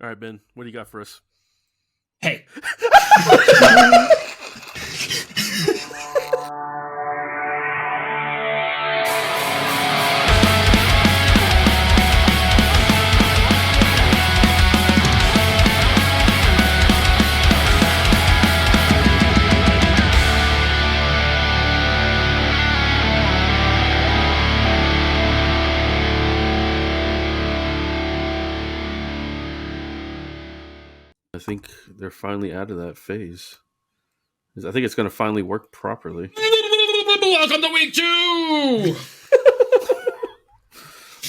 All right, Ben, what do you got for us? Hey. I think they're finally out of that phase. I think it's going to finally work properly. Welcome to week 2!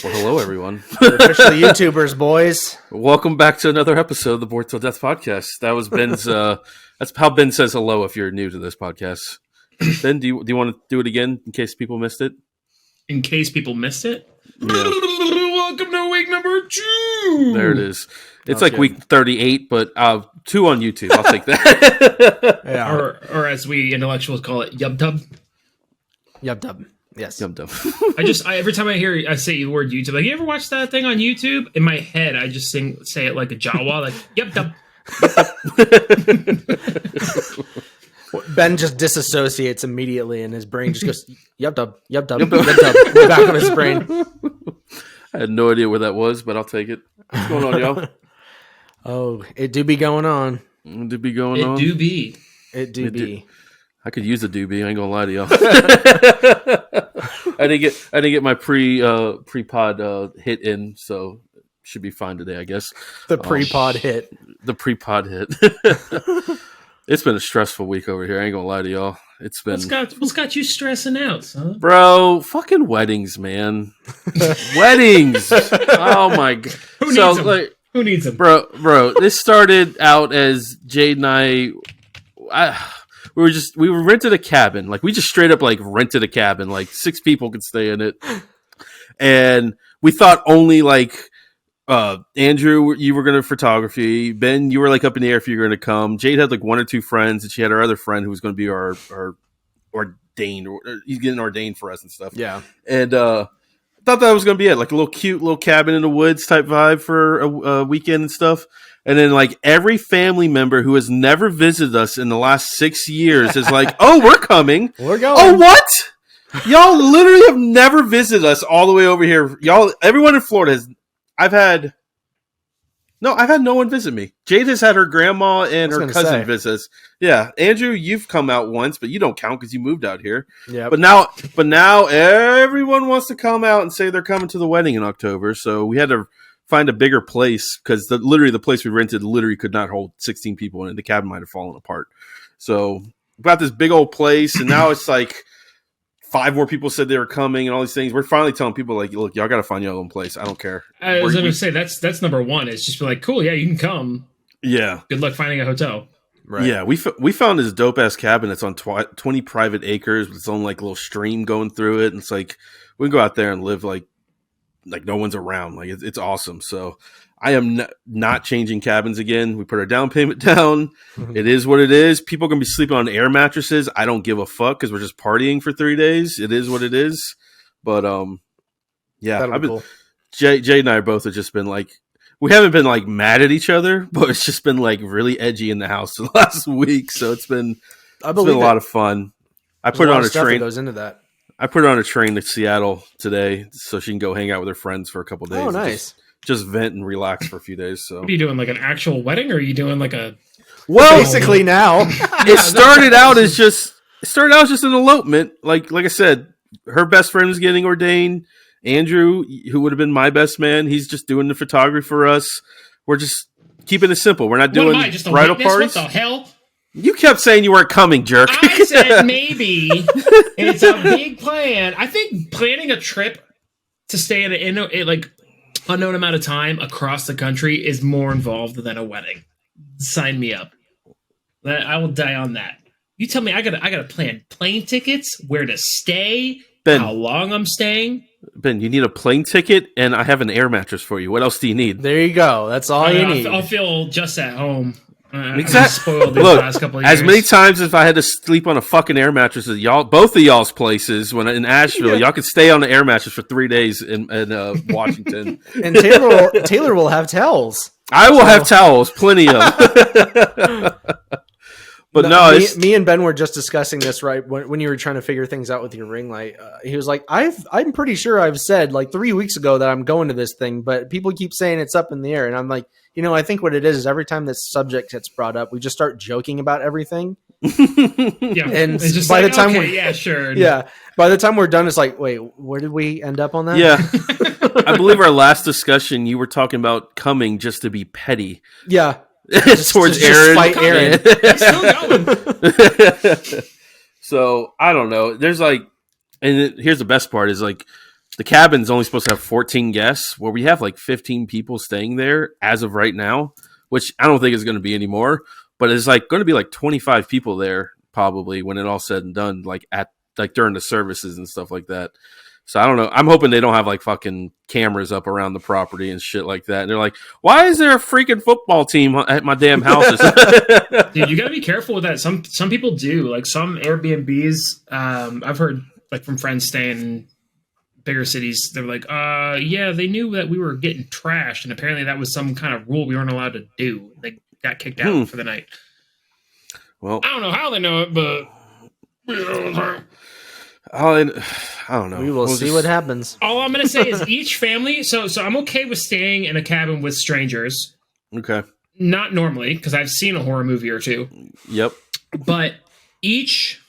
Well, hello, everyone. We're officially YouTubers, boys. Welcome back to another episode of the Bored Till Death podcast. That was Ben's. That's how Ben says hello if you're new to this podcast. Ben, do you want to do it again in case people missed it? In case people missed it? Yeah. Welcome to week number 2! There it is. It's like week 38, but 2 on YouTube. I'll take that. Yeah. Or as we intellectuals call it, yub-tub. Yub-dub. Yes. Yum-dum. Every time I say the word YouTube, like, you ever watch that thing on YouTube? In my head, I just say it like a Jawa, like, yub-dub. Ben just disassociates immediately, and his brain just goes, yub-dub, yub-dub, yub-dub, in the back of his brain. I had no idea where that was, but I'll take it. What's going on, y'all? Oh, it do be going on. It do be going on. It do be. It do be. I could use a doobie. I ain't gonna lie to y'all. I didn't get my pre-pod hit in, so should be fine today, I guess. The pre-pod hit. The pre-pod hit. It's been a stressful week over here. I ain't gonna lie to y'all. It's been. What's got you stressing out, son? Bro, fucking weddings, man. Weddings. Oh my god. Who needs them? Bro, this started out as Jade and I we rented a cabin. Like, we just straight up like rented a cabin. Like, 6 people could stay in it. And we thought only like Andrew, you were going to photography. Ben, you were like up in the air if you were going to come. Jade had like 1 or 2 friends, and she had her other friend who was going to be our ordained, or he's getting ordained for us and stuff. Yeah. And thought that was going to be it, like a little cute little cabin in the woods type vibe for a weekend and stuff. And then like every family member who has never visited us in the last 6 years is like, oh, we're coming. We're going. Oh, what? Y'all literally have never visited us all the way over here. Everyone in Florida I've had no one visit me. Jade has had her grandma and her cousin visit us. Yeah, Andrew, you've come out once, but you don't count because you moved out here. Yeah. But now everyone wants to come out and say they're coming to the wedding in October. So we had to find a bigger place because the place we rented literally could not hold 16 people, and the cabin might have fallen apart. So we got this big old place, and now it's like 5 more people said they were coming and all these things. We're finally telling people, like, look, y'all got to find your own place. I don't care. I was going to say, that's number 1. It's just be like, cool, yeah, you can come. Yeah. Good luck finding a hotel. Right. Yeah, we found this dope-ass cabin. It's on 20 private acres with its own, like, little stream going through it. And it's like, we can go out there and live like no one's around. Like, it's awesome. So I am not changing cabins again. We put our down payment down. It is what it is. People can be sleeping on air mattresses. I don't give a fuck because we're just partying for 3 days. It is what it is. But yeah, cool. Jay and I both have just been like, we haven't been like mad at each other, but it's just been like really edgy in the house the last week. So it's been a lot of fun. I put her on a train. Goes into that. I put her on a train to Seattle today so she can go hang out with her friends for a couple days. Oh, nice. Just vent and relax for a few days. So, what are you doing, like an actual wedding, or are you doing like a? Well, basically now it started out as just an elopement. Like I said, her best friend was getting ordained. Andrew, who would have been my best man, he's just doing the photography for us. We're just keeping it simple. We're not doing just bridal parties. What the hell? You kept saying you weren't coming, jerk. I said maybe. It's a big plan. I think planning a trip to stay in a like unknown amount of time across the country is more involved than a wedding. Sign me up. I will die on that. You tell me I gotta plan plane tickets, where to stay, Ben, how long I'm staying. Ben, you need a plane ticket, and I have an air mattress for you. What else do you need? There you go. That's all you need. I'll feel just at home. Exactly. Spoiled these last couple of years. As many times as I had to sleep on a fucking air mattress at both of y'all's places when in Asheville, y'all could stay on the air mattress for 3 days in Washington. And Taylor will have tells. I will have towels, plenty of. But no, me and Ben were just discussing this right when you were trying to figure things out with your ring light. He was like, I'm pretty sure I've said like 3 weeks ago that I'm going to this thing, but people keep saying it's up in the air. And I'm like, I think what it is every time this subject gets brought up, we just start joking about everything. Yeah. And it's just by like, the time okay, yeah, sure. yeah, by the time we're done, it's like, wait, where did we end up on that? Yeah. I believe our last discussion, you were talking about coming just to be petty. Yeah. Towards just Aaron. fight Aaron. It's still going. So I don't know. There's like, and here's the best part is like, the cabin's only supposed to have 14 guests, where we have like 15 people staying there as of right now, which I don't think is going to be anymore. But it's like going to be like 25 people there probably when it all said and done, like during the services and stuff like that. So I don't know. I'm hoping they don't have like fucking cameras up around the property and shit like that. And they're like, why is there a freaking football team at my damn houses? Dude, you got to be careful with that. Some people do. Like some Airbnbs, I've heard like from friends staying in bigger cities, they're like, yeah, they knew that we were getting trashed. And apparently that was some kind of rule we weren't allowed to do. They got kicked out for the night. Well, I don't know how they know it, but I don't know. We will see what happens. all I'm going to say is each family. So I'm okay with staying in a cabin with strangers. Okay. Not normally, because I've seen a horror movie or two. Yep. But each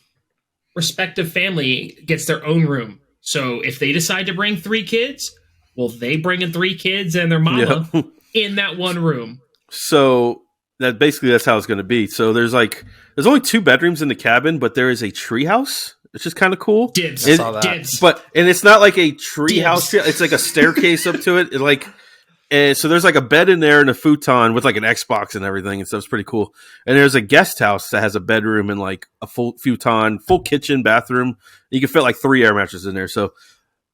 respective family gets their own room. So if they decide to bring 3 kids, well, they bring in 3 kids and their mama in that one room. So that's how it's going to be. So there's only 2 bedrooms in the cabin, but there is a tree house. It's just kind of cool. Dibs. I saw that. Dibs. And it's not like a tree house. It's like a staircase up to it. So there's like a bed in there and a futon with like an Xbox and everything and stuff. It's pretty cool. And there's a guest house that has a bedroom and like a full futon, full kitchen, bathroom. You can fit like 3 air mattresses in there. So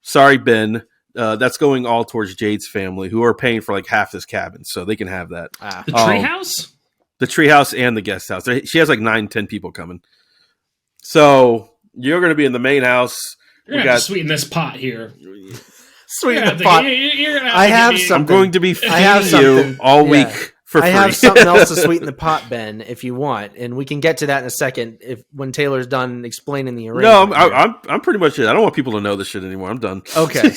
sorry, Ben. That's going all towards Jade's family, who are paying for like half this cabin, so they can have that. The treehouse? The treehouse and the guest house. She has like 9-10 people coming. So you're going to be in the main house. You're going to sweeten this pot here. Sweeten the pot. I have something. I'm going to be feeding you all week for free. I have something else to sweeten the pot, Ben, if you want, and we can get to that in a second. When Taylor's done explaining the arrangement. No, I'm pretty much it. I don't want people to know this shit anymore. I'm done. Okay.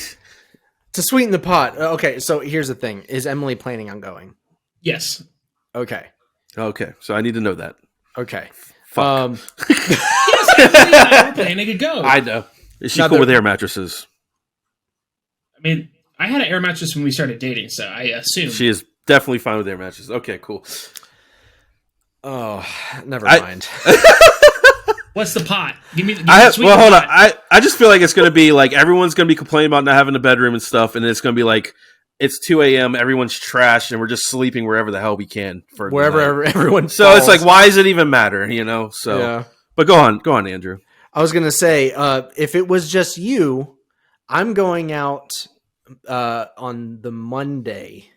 To sweeten the pot. Okay, so here's the thing: is Emily planning on going? Yes. Okay. So I need to know that. Okay. Fuck. Yes, Emily and I were planning to go. I know. Is she cool with air mattresses? I mean, I had an air mattress when we started dating, so I assume She is definitely fine with air mattresses. Okay, cool. Oh, never mind. What's the pot? Give me hold on. I just feel like it's going to be like everyone's going to be complaining about not having a bedroom and stuff, and it's going to be like it's 2 a.m. Everyone's trashed, and we're just sleeping wherever the hell we can for wherever everyone. So falls. it's like, why does it even matter? So. Yeah. But go on, Andrew. I was going to say, if it was just you, I'm going out on the Monday,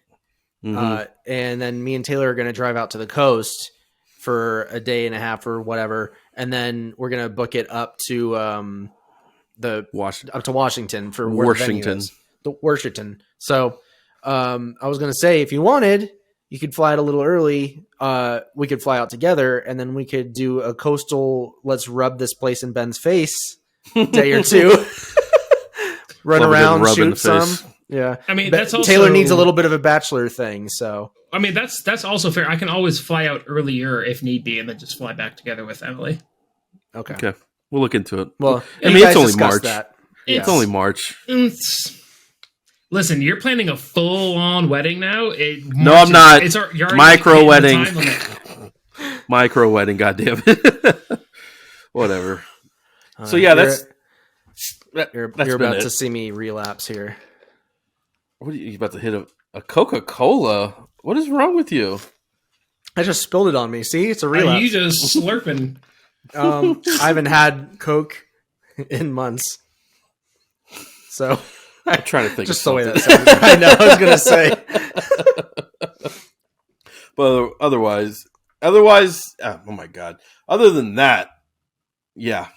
and then me and Taylor are going to drive out to the coast for a day and a half or whatever, and then we're going to book it up to Washington for where Washington. The Washington. So I was going to say, if you wanted, you could fly out a little early. We could fly out together, and then we could do a coastal. Let's rub this place in Ben's face day or two. Run around, shoot some. Yeah, I mean, that's also, Taylor needs a little bit of a bachelor thing. So I mean, that's also fair. I can always fly out earlier if need be, and then just fly back together with Emily. Okay, we'll look into it. Well, I mean, it's only March. It's only March. Listen, you're planning a full-on wedding now. No, I'm not. You're micro wedding. Micro wedding. Goddamn it. Whatever. So yeah, that's you're about to see me relapse here. What are you about to hit a Coca-Cola? What is wrong with you? I just spilled it on me. See, it's a relapse. Are you just slurping? I haven't had Coke in months, so I'm trying to think. Just the way that sounded. I know. I was gonna say, but otherwise, oh my god. Other than that, yeah,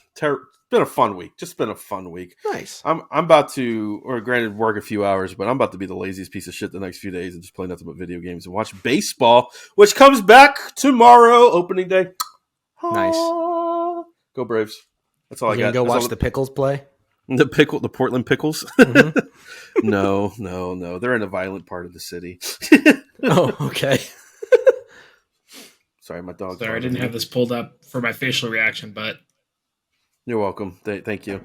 been a fun week. Just been a fun week. Nice. I'm about to, or granted, work a few hours, but I'm about to be the laziest piece of shit the next few days and just play nothing but video games and watch baseball, which comes back tomorrow, opening day. Nice. Go Braves. That's all I You got. gonna go That's watch all the Pickles play? the Portland Pickles. Mhm. No. They're in a violent part of the city. Oh, okay. Sorry, my dog. Sorry, I didn't have this pulled up for my facial reaction, but You're welcome. Thank you.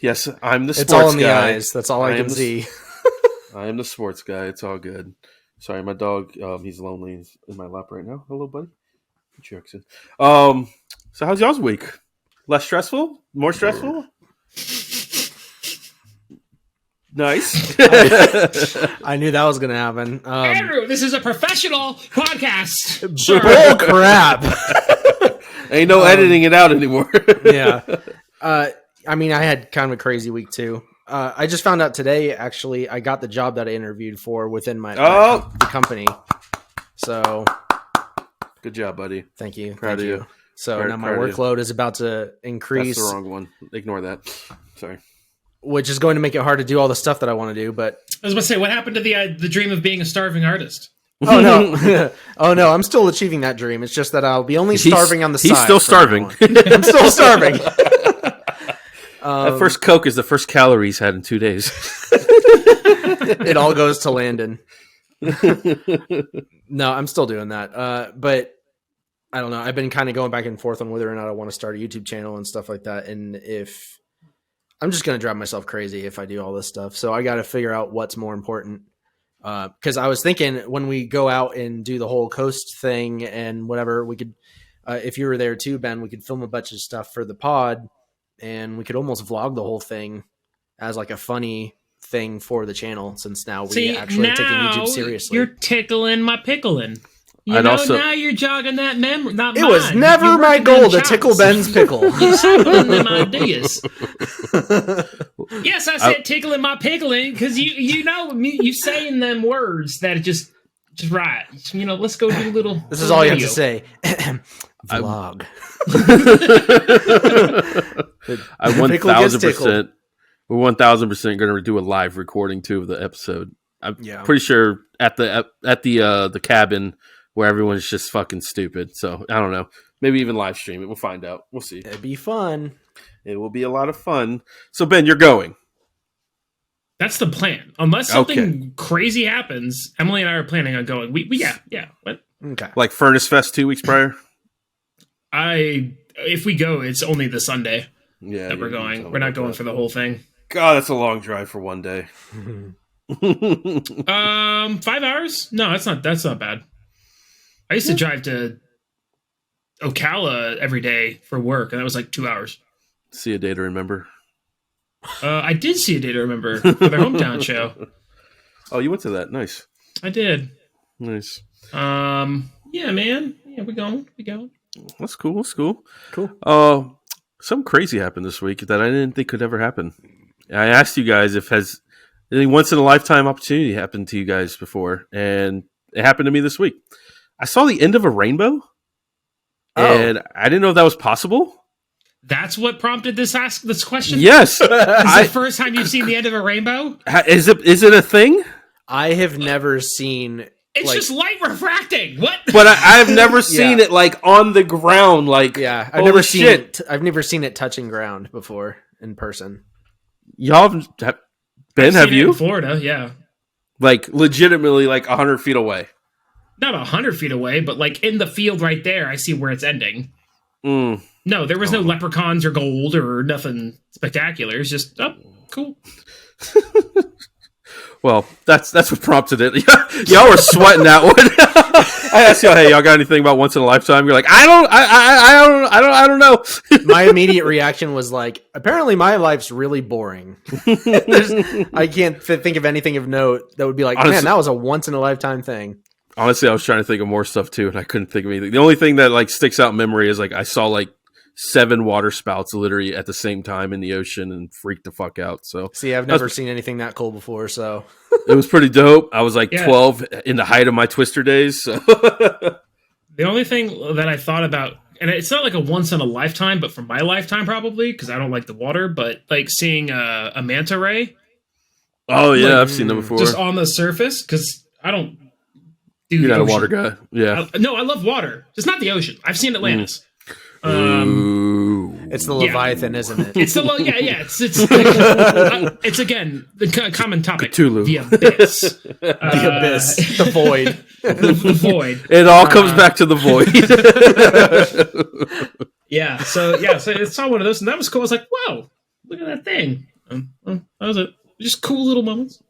Yes, I'm the sports It's all in the guy. eyes. That's all I I can am the- see. I am the sports guy. It's all good. Sorry, my dog. He's lonely. He's in my lap right now. Hello, buddy. Jackson. So how's y'all's week? Less stressful? More stressful? Nice. I knew that was gonna happen. Andrew, this is a professional podcast. Bull crap. Ain't no editing it out anymore. Yeah. I mean, I had kind of a crazy week too. I just found out today, actually, I got the job that I interviewed for within the company. So Good job, buddy. thank you. Proud Thank of you. you. So Proud- now my proud of you. workload is about to increase, That's the wrong one. Ignore that. Sorry. which is going to make it hard to do all the stuff that I want to do. But I was about to say, what happened to the dream of being a starving artist? oh no, oh no, I'm still achieving that dream. It's just that I'll be only starving on the side. He's still from now starving. on. I'm still starving. That first Coke is the first calorie he's had in 2 days. It all goes to Landon. No, I'm still doing that. But I don't know. I've been kind of going back and forth on whether or not I want to start a YouTube channel and stuff like that. And if I'm just going to drive myself crazy if I do all this stuff. So I got to figure out what's more important. Because I was thinking when we go out and do the whole coast thing and whatever, we could, if you were there too, Ben, we could film a bunch of stuff for the pod and we could almost vlog the whole thing as like a funny thing for the channel, since now we actually are taking YouTube seriously. You're tickling my pickling. I'd also- now you're jogging that memory. Not It mine. was never You're my working goal them to chops. tickle Ben's pickle. You're sampling them ideas. Yes, I said tickling my pickling because you know me, you saying them words that it just right. You know, let's go do a little. This is all you have to video. say. Vlog. I Pickle gets tickled. 1000%. We're 1000% going to do a live recording too of the episode. I'm Yeah. pretty sure at the cabin where everyone's just fucking stupid. So I don't know. Maybe even live stream it. We'll find out. We'll see. It'd be fun. It will be a lot of fun. So Ben, you're going. That's the plan. Unless something crazy happens, Emily and I are planning on going. We yeah. What? Okay. Like Furnace Fest 2 weeks prior. If we go, it's only the Sunday Yeah, that we're you going. tell me We're not about going that. for the whole thing. God, that's a long drive for one day. 5 hours? No, that's not bad. I used to drive to Ocala every day for work, and that was like 2 hours. See a day to remember. I did see a day to remember for their hometown show. Oh, you went to that. Nice. I did. Nice. Yeah, man. Yeah, we going. That's cool. That's cool. Cool. Something crazy happened this week that I didn't think could ever happen. I asked you guys if has any once in a lifetime opportunity happened to you guys before, and it happened to me this week. I saw the end of a rainbow, and I didn't know that was possible. That's what prompted this question? Yes. Is it the first time you've seen the end of a rainbow? Is it a thing? I have never seen. It's just light refracting. What? But I've never seen it like on the ground. Like, Yeah, I've holy never seen shit. it. I've never seen it touching ground before in person. Y'all Ben, I've have seen it you? in Florida, yeah. Like legitimately like 100 feet away. Not 100 feet away, but like in the field right there, I see where it's ending. Mm. No, there was no leprechauns or gold or nothing spectacular. It's just, oh, cool. Well, that's what prompted it. Y'all were sweating that one. I asked y'all, hey, y'all got anything about once in a lifetime? You're like, I don't know. My immediate reaction was like, apparently my life's really boring. I can't think of anything of note that would be like, Honestly, man, that was a once in a lifetime thing. Honestly, I was trying to think of more stuff too, and I couldn't think of anything. The only thing that like sticks out in memory is like I saw like 7 water spouts literally at the same time in the ocean and freaked the fuck out. So See, I've never seen anything that cool before, so it was pretty dope. I was like Yeah. 12 in the height of my Twister days. So. The only thing that I thought about and it's not like a once in a lifetime, but for my lifetime probably because I don't like the water. But like seeing a manta ray. Oh yeah, Like, I've seen them before. Just on the surface because I don't. You're not a water guy. Yeah. No, I love water. Just not the ocean. I've seen Atlantis. It's the Leviathan, isn't it? It's the it's again the common topic. Cthulhu. The abyss. The abyss. The void. The void. It all comes back to the void. So it's saw one of those, and that was cool. I was like, "Whoa, look at that thing!" That was it. Just cool little moments.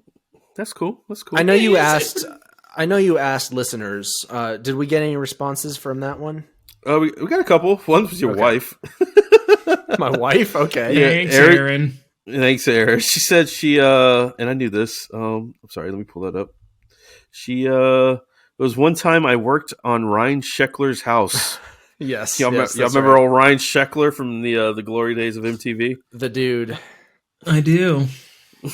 That's cool. I know you asked. I know you asked listeners. Did we get any responses from that one? We got a couple. One was your wife. My wife? Okay. Yeah, Thanks, Aaron. Thanks, Aaron. She said and I knew this. I'm sorry, let me pull that up. It was one time I worked on Ryan Sheckler's house. Yes. Y'all remember old Ryan Sheckler from the glory days of MTV? The dude. I do.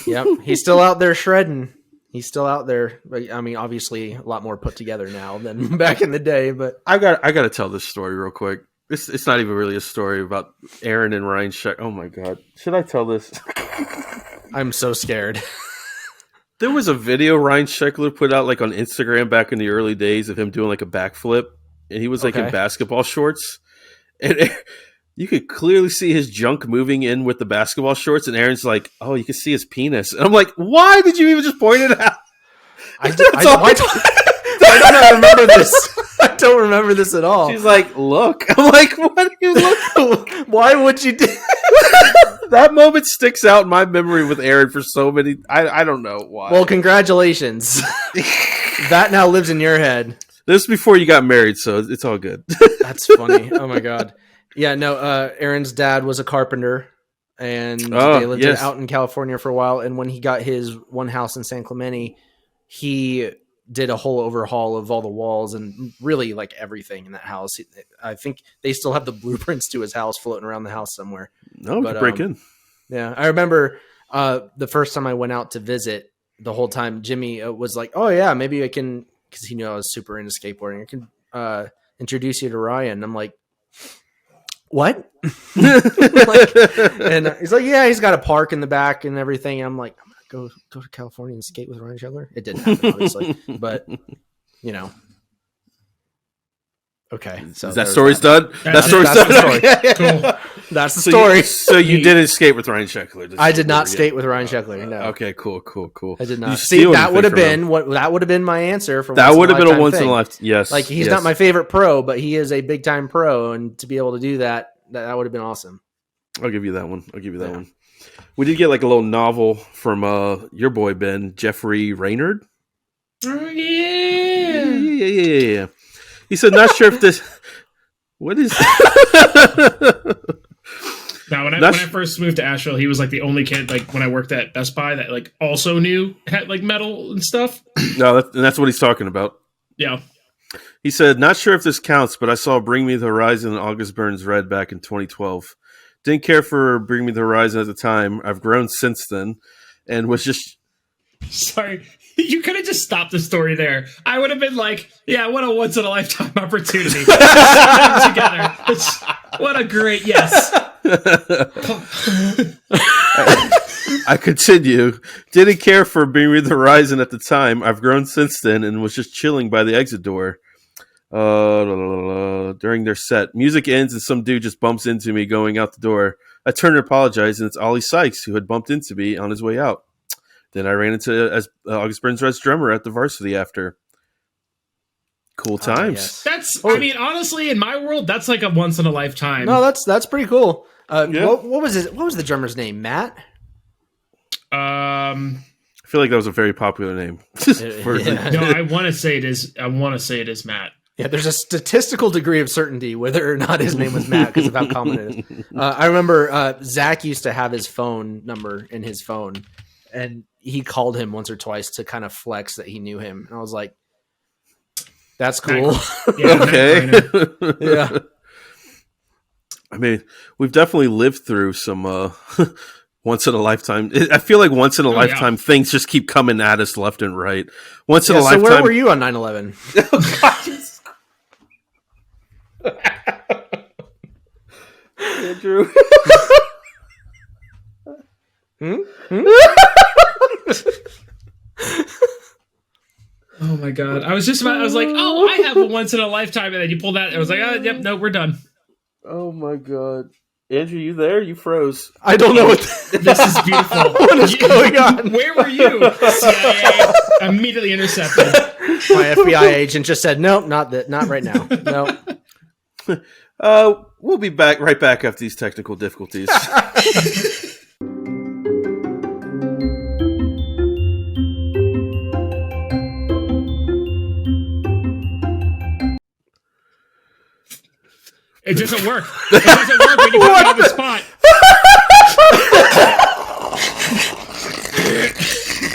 Yep. He's still out there shredding. He's still out there. But, I mean, obviously a lot more put together now than back in the day. But I got to tell this story real quick. It's not even really a story about Aaron and Ryan Sheckler. Oh my god, should I tell this? I'm so scared. There was a video Ryan Sheckler put out like on Instagram back in the early days of him doing like a backflip, and he was like in basketball shorts, and you could clearly see his junk moving in with the basketball shorts, and Aaron's like, "Oh, you can see his penis." And I'm like, "Why did you even just point it out?" I don't remember this. I don't remember this at all. She's like, "Look." I'm like, "What do you look?" Why would you do? That moment sticks out in my memory with Aaron for so many. I don't know why. Well, congratulations. That now lives in your head. This is before you got married, so it's all good. That's funny. Oh my god. Yeah, no. Aaron's dad was a carpenter, and they lived out in California for a while. And when he got his one house in San Clemente, he did a whole overhaul of all the walls and really like everything in that house. I think they still have the blueprints to his house floating around the house somewhere. No, we could break in. Yeah, I remember the first time I went out to visit. The whole time, Jimmy was like, "Oh yeah, maybe I can," because he knew I was super into skateboarding. I can introduce you to Ryan. I'm like, "What?" And he's like, "Yeah, he's got a park in the back and everything." And I'm like, "I'm gonna go to California and skate with Ryan Sheckler." It didn't happen, obviously, but you know. Okay, so that story's done. That's the story. Cool. That's the story. So you didn't skate with Ryan Sheckler? I did not skate with Ryan Sheckler. No. Okay, cool. I did not. You See, that would have been my answer for that would have been a once in a lifetime. Yes, like he's not my favorite pro, but he is a big time pro, and to be able to do that would have been awesome. I'll give you that one. One. We did get like a little novel from your boy Ben Jeffrey Raynard. Oh yeah. Yeah. He said, "Not sure if this." What is? Now, when I first moved to Asheville, he was like the only kid. Like when I worked at Best Buy, that like also knew had like metal and stuff. No, that's what he's talking about. Yeah. He said, "Not sure if this counts, but I saw Bring Me the Horizon and August Burns Red back in 2012. Didn't care for Bring Me the Horizon at the time. I've grown since then, and was just." Sorry, you could have just stopped the story there. I would have been like, "Yeah, what a once in a lifetime opportunity." Together, what a great yes. I continue. Didn't care for Bring Me the Horizon at the time. I've grown since then, and was just chilling by the exit door. During their set, music ends, and some dude just bumps into me going out the door. I turn and apologize, and it's Ollie Sykes who had bumped into me on his way out. Then I ran into August Burns Red's drummer at the Varsity after. Cool times. Yes. That's. I mean, honestly, in my world, that's like a once in a lifetime. No, that's pretty cool. Yeah. What was the drummer's name? Matt. I feel like that was a very popular name. No, I want to say it is. I want to say it is Matt. Yeah, there's a statistical degree of certainty whether or not his name was Matt because of how common it is. I remember Zach used to have his phone number in his phone, and he called him once or twice to kind of flex that he knew him. And I was like, "That's cool." Yeah, okay. Yeah. I mean, we've definitely lived through some once in a lifetime. I feel like once in a lifetime things just keep coming at us left and right. Once in a lifetime. So where were you on 9/11? Andrew. Oh my god! I was like, oh, I have a once in a lifetime, and then you pulled that. I was like, oh, yep, no, we're done. Oh my god, Andrew, you there? You froze. I don't know what This is beautiful. What is going on? Where were you? CIA immediately intercepted. My FBI agent just said, nope, not right now. Nope. We'll be right back after these technical difficulties. It doesn't work. It doesn't work when you put me on the spot.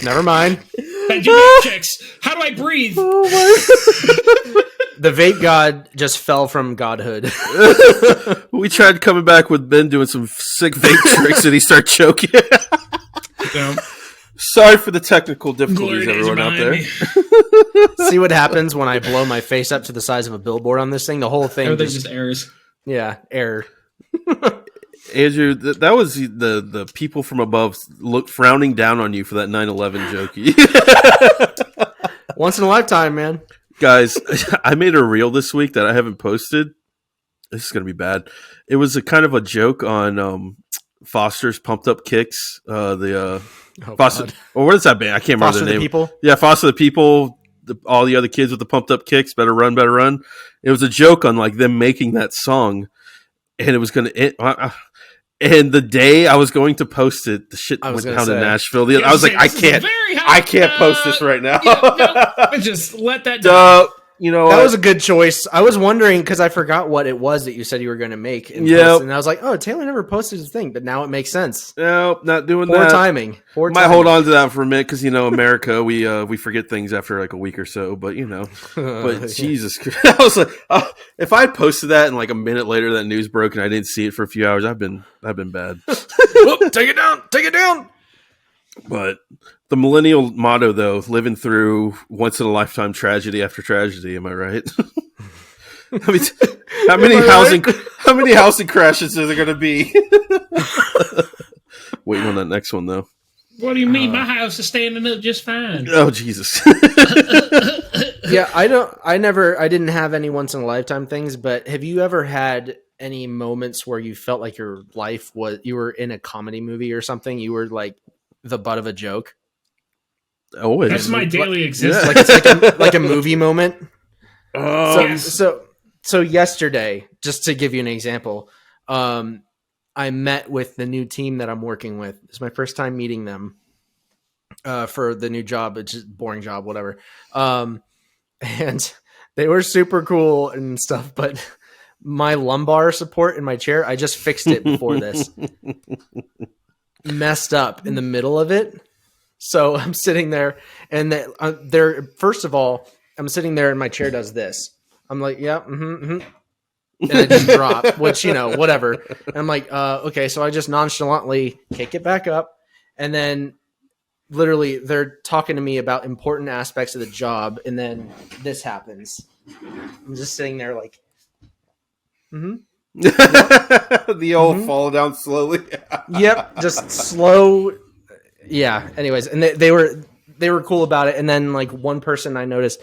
Never mind. Benjamin chicks. How do I breathe? Oh my! The vape god just fell from godhood. We tried coming back with Ben doing some sick vape tricks, and he started choking. No. Sorry for the technical difficulties, Glory days everyone are out behind there. me. See what happens when I blow my face up to the size of a billboard on this thing? The whole thing Everything just errors. yeah, error. Andrew, that was the people from above frowning down on you for that 9/11 joke. Once in a lifetime, man. Guys, I made a reel this week that I haven't posted. This is going to be bad. It was a kind of a joke on Foster's Pumped Up Kicks. Foster, God. or what is that band? I can't remember Foster the the name. People? Yeah, Foster the People. All the other kids with the pumped up kicks, better run, better run. It was a joke on like them making that song, and it was going to. And the day I was going to post it, the shit went down in Nashville. I was like, I can't post this right now. Just let that down. You know, that was a good choice. I was wondering because I forgot what it was that you said you were going to make. Yeah, and I was like, oh, Taylor never posted his thing, but now it makes sense. No, not doing Poor that. timing. Might hold on to that for a minute because America, we forget things after like a week or so. But but Jesus Christ, I was like, if I had posted that and like a minute later that news broke and I didn't see it for a few hours, I've been bad. Whoop, take it down. But the millennial motto, though, living through once in a lifetime tragedy after tragedy. Am I right? I mean, how many housing crashes are there going to be? Waiting on that next one, though. What do you mean? My house is standing up just fine. Oh, Jesus. Yeah, I didn't have any once in a lifetime things, but have you ever had any moments where you felt like your life you were in a comedy movie or something? You were like the butt of a joke? Always. That's my daily existence. Like it's like a movie moment. Oh, So yesterday, just to give you an example, I met with the new team that I'm working with. It's my first time meeting them for the new job. It's just a boring job, whatever. And they were super cool and stuff, but my lumbar support in my chair, I just fixed it before this. Messed up in the middle of it. So I'm sitting there and first of all, I'm sitting there and my chair does this. I'm like, yeah, and I just drop, which, whatever. And I'm like, okay. So I just nonchalantly kick it back up. And then literally they're talking to me about important aspects of the job. And then this happens. I'm just sitting there like, the old fall down slowly. Yep. Just slow. Yeah. Anyways. And they were cool about it. And then like one person I noticed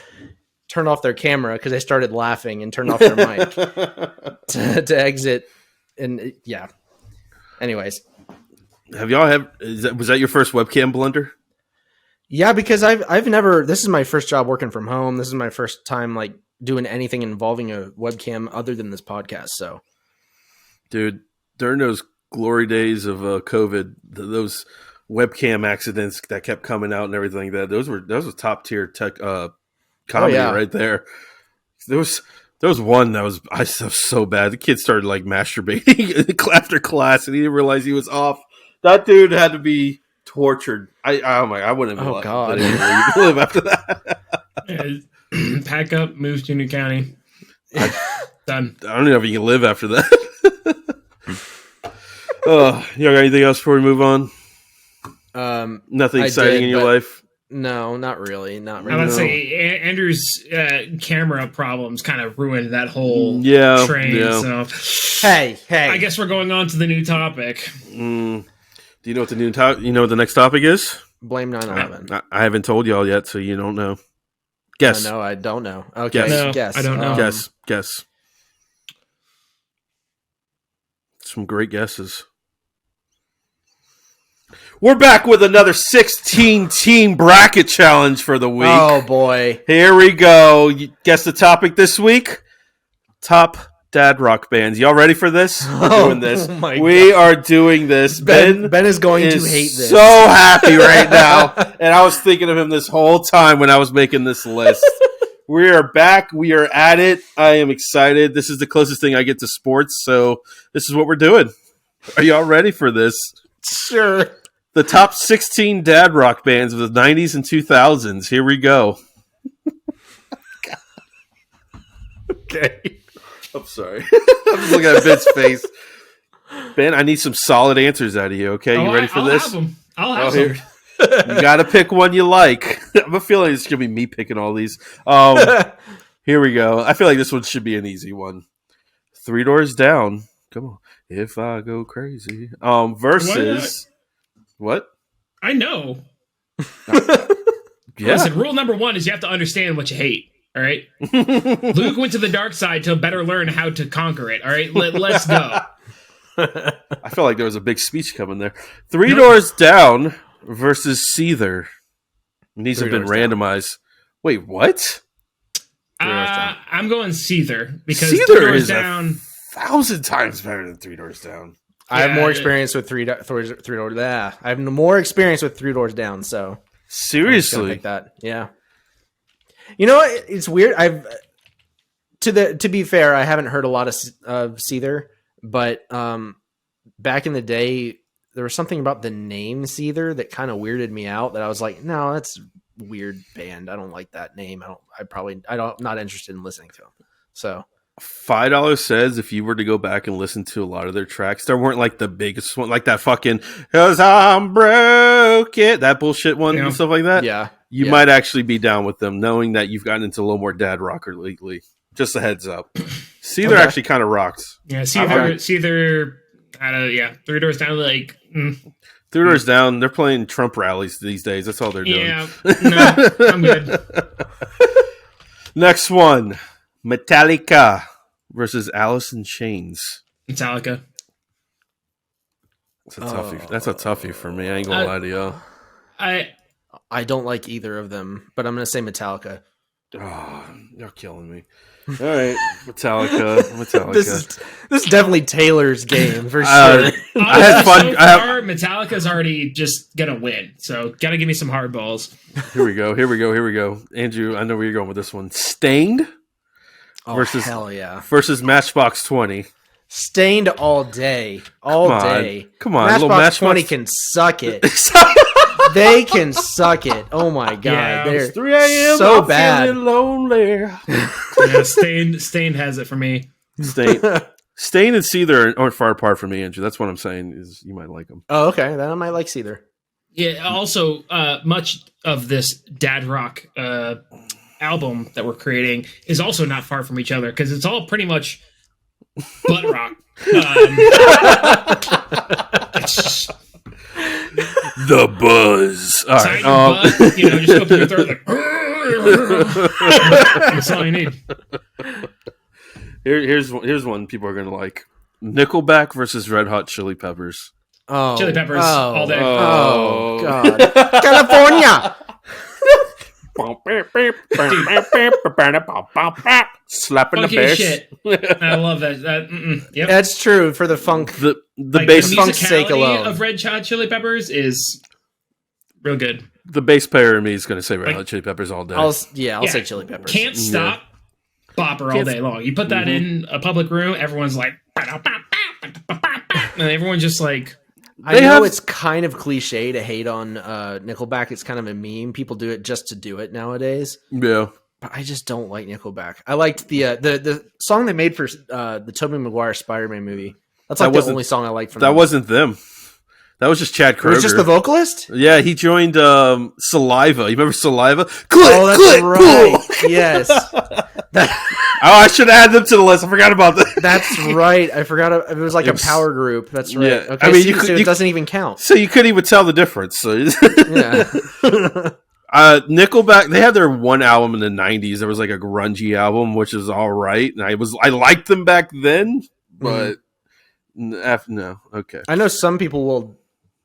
turned off their camera because they started laughing and turned off their mic to exit. And yeah. Anyways. Was that your first webcam blunder? Yeah, because I've never, this is my first job working from home. This is my first time like doing anything involving a webcam other than this podcast. So, dude, during those glory days of COVID, those webcam accidents that kept coming out and everything like that, those were top tier tech comedy right there. There was one that was so bad. The kid started like masturbating after class, and he didn't realize he was off. That dude had to be tortured. I wouldn't. Oh God, live after that. Pack up, move to New County. Done. I don't know if you can live after that. You got anything else before we move on? Nothing exciting in your life? No, not really. Not I really. would say Andrew's camera problems kind of ruined that whole Yeah, train. yeah. So, Hey. I guess we're going on to the new topic. Do you know what the next topic is? Blame 9/11. I haven't told y'all yet, so you don't know. Guess. No, I don't know. Okay, Guess. No, guess. I don't know. Guess. Some great guesses. We're back with another 16-team bracket challenge for the week. Oh boy! Here we go. You guess the topic this week? Top dad rock bands. Y'all ready for this? We're doing this. We are doing this. Ben is going to hate this. So happy right now, and I was thinking of him this whole time when I was making this list. We are back. We are at it. I am excited. This is the closest thing I get to sports, so this is what we're doing. Are y'all ready for this? Sure. The top 16 dad rock bands of the 90s and 2000s. Here we go. Okay. I'm sorry. I'm just looking at Ben's face. Ben, I need some solid answers out of you, okay? You ready for this? I'll have them. You got to pick one you like. I have a feeling it's going to be me picking all these. Here we go. I feel like this one should be an easy one. Three Doors Down. Come on. If I Go Crazy. Versus... What? I know. Yeah. Listen, rule number 1 is you have to understand what you hate. All right. Luke went to the dark side to better learn how to conquer it. All right. Let's go. I feel like there was a big speech coming there. Three Doors Down versus Seether. And these have been randomized. Wait, what? I'm going Seether because Seether Three Doors is Down 1,000 times better than Three Doors Down. I have more experience with three doors. I have more experience with Three Doors Down. So seriously, pick that. Yeah. You know what? It's weird. To be fair, I haven't heard a lot of Seether, but back in the day, there was something about the name Seether that kind of weirded me out. That I was like, no, that's a weird band. I don't like that name. I'm not interested in listening to them. So. $5 says if you were to go back and listen to a lot of their tracks, there weren't like the biggest one, like that fucking "'Cause I'm broken," that bullshit one and stuff like that. Yeah, you might actually be down with them, knowing that you've gotten into a little more dad rocker lately. Just a heads up. Seether actually kind of rocks. Yeah, Seether. Three Doors Down. Three Doors Down. They're playing Trump rallies these days. That's all they're doing. Yeah, no, I'm good. Next one. Metallica versus Alice in Chains. Metallica. That's a toughie for me. I ain't gonna lie to y'all. I don't like either of them, but I'm gonna say Metallica. Oh, you're killing me. All right, Metallica. This is definitely Taylor's game for sure. I had fun. So far, Metallica's already just gonna win. So gotta give me some hard balls. Here we go. Andrew, I know where you're going with this one. Stained. Hell yeah. Versus Matchbox 20. Stained all day. Day. Come on. Matchbox 20 can suck it. They can suck it. Oh my god. Yeah, they're 3 a.m. so I'm bad. feeling lonely. Yeah, Stained has it for me. Stained and Seether aren't far apart from me, Andrew. That's what I'm saying is you might like them. Oh, okay. Then I might like Seether. Yeah, also, much of this dad rock album that we're creating is also not far from each other because it's all pretty much butt rock. The buzz. All right. Butt, just open your throat like. That's all you need. Here's one people are gonna like. Nickelback versus Red Hot Chili Peppers. Oh, Chili Peppers all day. Oh god, California. Slapping Funky the bass. shit. I love that. Yep. That's true for the funk. The bass bass funk's sake alone. of Red Hot Chili Peppers is real good. the bass player in me is going to say Red Hot Chili Peppers all day. I'll say Chili Peppers. Can't stop. Bopper all day long. You put that in a public room, everyone's like, and everyone's just like. I know it's kind of cliche to hate on Nickelback. It's kind of a meme. People do it just to do it nowadays. Yeah. But I just don't like Nickelback. I liked the song they made for the Tobey Maguire Spider-Man movie. That's like the only song I liked from them. That wasn't them. That was just Chad It Kroger. was just the vocalist? Yeah, he joined Saliva. You remember Saliva? That's right. Yes. I should add them to the list. I forgot about that. That's right. I forgot. It was like a power group. That's right. Yeah. Okay, I mean, so it doesn't even count. So you couldn't even tell the difference. So. Yeah. Nickelback, they had their one album in the 90s. There was like a grungy album, which is all right. And I liked them back then, but no. Okay. I know some people will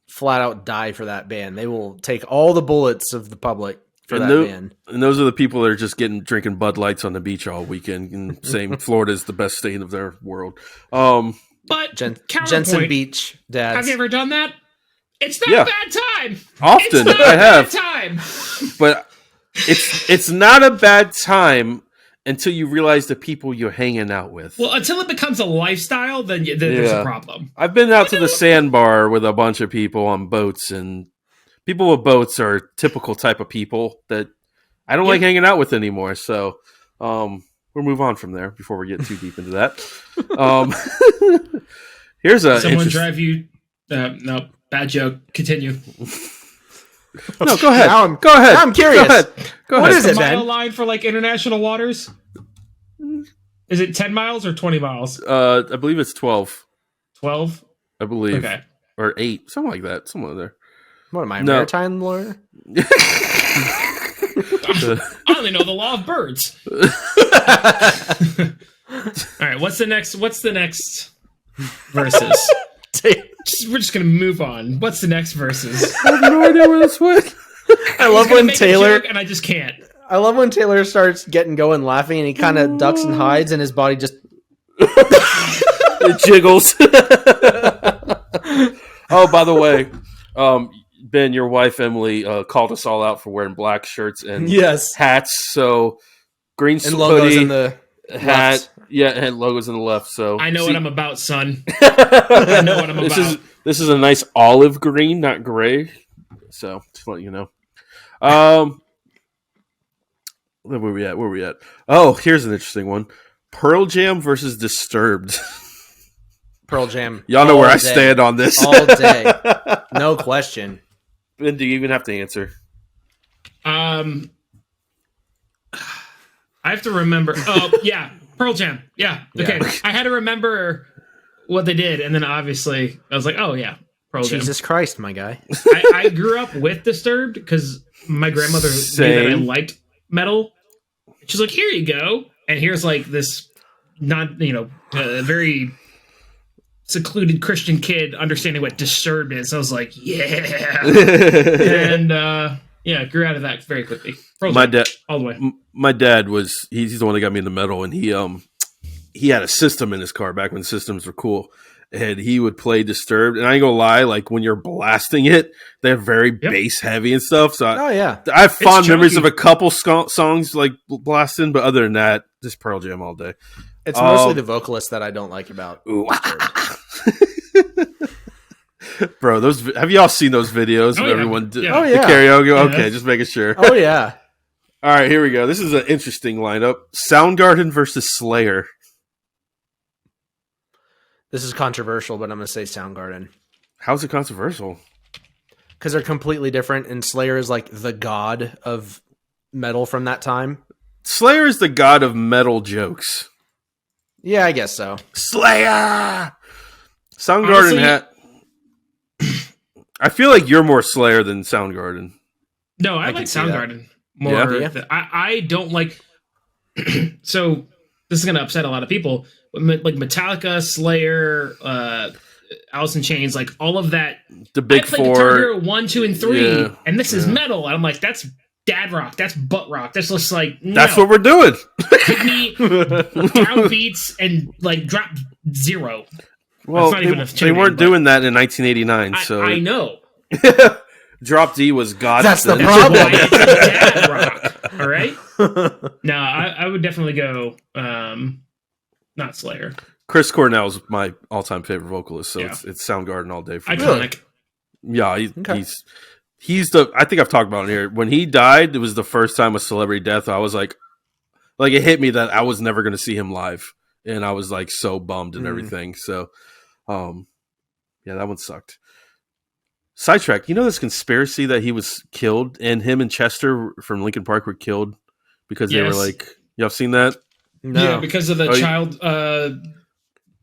flat out die for that band. They will take all the bullets of the public for that band. And those are the people that are just drinking Bud Lights on the beach all weekend and saying Florida is the best state of their world. But Jensen Beach, dads. Have you ever done that? It's not a bad time. Often I have. Time. But it's not a bad time until you realize the people you're hanging out with. Well, until it becomes a lifestyle, then there's a problem. I've been out to the sandbar with a bunch of people on boats, and people with boats are a typical type of people that I don't like hanging out with anymore. So we'll move on from there before we get too deep into that. Here's a someone drive you. No, bad joke. Continue. No, go ahead. Go ahead. I'm curious. Go ahead. What is it, mile Ben? line for like international waters? Is it 10 miles or 20 miles? I believe it's 12. 12? I believe. Okay. Or 8. Something like that. Somewhere there. What am I, a maritime lawyer? I only know the law of birds. All right, what's the next versus? We're just gonna move on. What's the next versus? I have no idea where this went. I love when Taylor and I just can't. I love when Taylor starts getting going, laughing, and he kind of ducks and hides, and his body just it jiggles. Oh, by the way, Ben, your wife Emily called us all out for wearing black shirts and hats. So green and logos in the hat. left. Yeah, and logos in the left. So I know what I'm about, son. I know what I'm about. This is a nice olive green, not gray. So just to let you know. Where were we at? Oh, here's an interesting one: Pearl Jam versus Disturbed. Pearl Jam. Y'all know where I stand on this. All day, no question. Ben, do you even have to answer? I have to remember. Oh, yeah. Pearl Jam. Yeah. Okay. Yeah. I had to remember what they did. And then obviously I was like, oh, yeah. Pearl Jam. Jesus Christ, my guy. I grew up with Disturbed because my grandmother knew that I liked metal. She's like, here you go. And here's like this very secluded Christian kid understanding what Disturbed is. So I was like, yeah. And grew out of that very quickly. My dad, all the way. My dad he's the one that got me in the metal, and he had a system in his car back when systems were cool, and he would play Disturbed. And I ain't gonna lie, like when you're blasting it, they're very bass heavy and stuff. So I have fond memories of a couple songs like blasting, but other than that, just Pearl Jam all day. It's mostly the vocalist that I don't like about Bro, have y'all seen those videos of everyone the karaoke? Yeah. Okay, just making sure. Oh yeah. All right, here we go. This is an interesting lineup: Soundgarden versus Slayer. This is controversial, but I'm going to say Soundgarden. How's it controversial? Because they're completely different, and Slayer is like the god of metal from that time. Slayer is the god of metal jokes. Yeah, I guess so. Slayer. Soundgarden I feel like you're more Slayer than Soundgarden. No, I like Soundgarden more. Yeah. I don't like. So this is going to upset a lot of people. Like Metallica, Slayer, Alice in Chains, like all of that. The big four. Guitar Hero 1, 2, and 3, and this is metal. And I'm like, that's dad rock. That's butt rock. That's just like that's what we're doing. Give me downbeats and like drop zero. Well, they weren't doing that in 1989. So I know. Drop D was God. That's the problem. Dad rock. All right. No, I would definitely go. Not Slayer. Chris Cornell is my all-time favorite vocalist, so it's Soundgarden all day for me. Iconic. Yeah, he's the. I think I've talked about it here. When he died, it was the first time a celebrity death. I was like it hit me that I was never going to see him live, and I was like so bummed and everything. So, that one sucked. Sidetrack. You know this conspiracy that he was killed, and him and Chester from Lincoln Park were killed because they were Yes. like, y'all seen that? No. Yeah, because of the Oh, child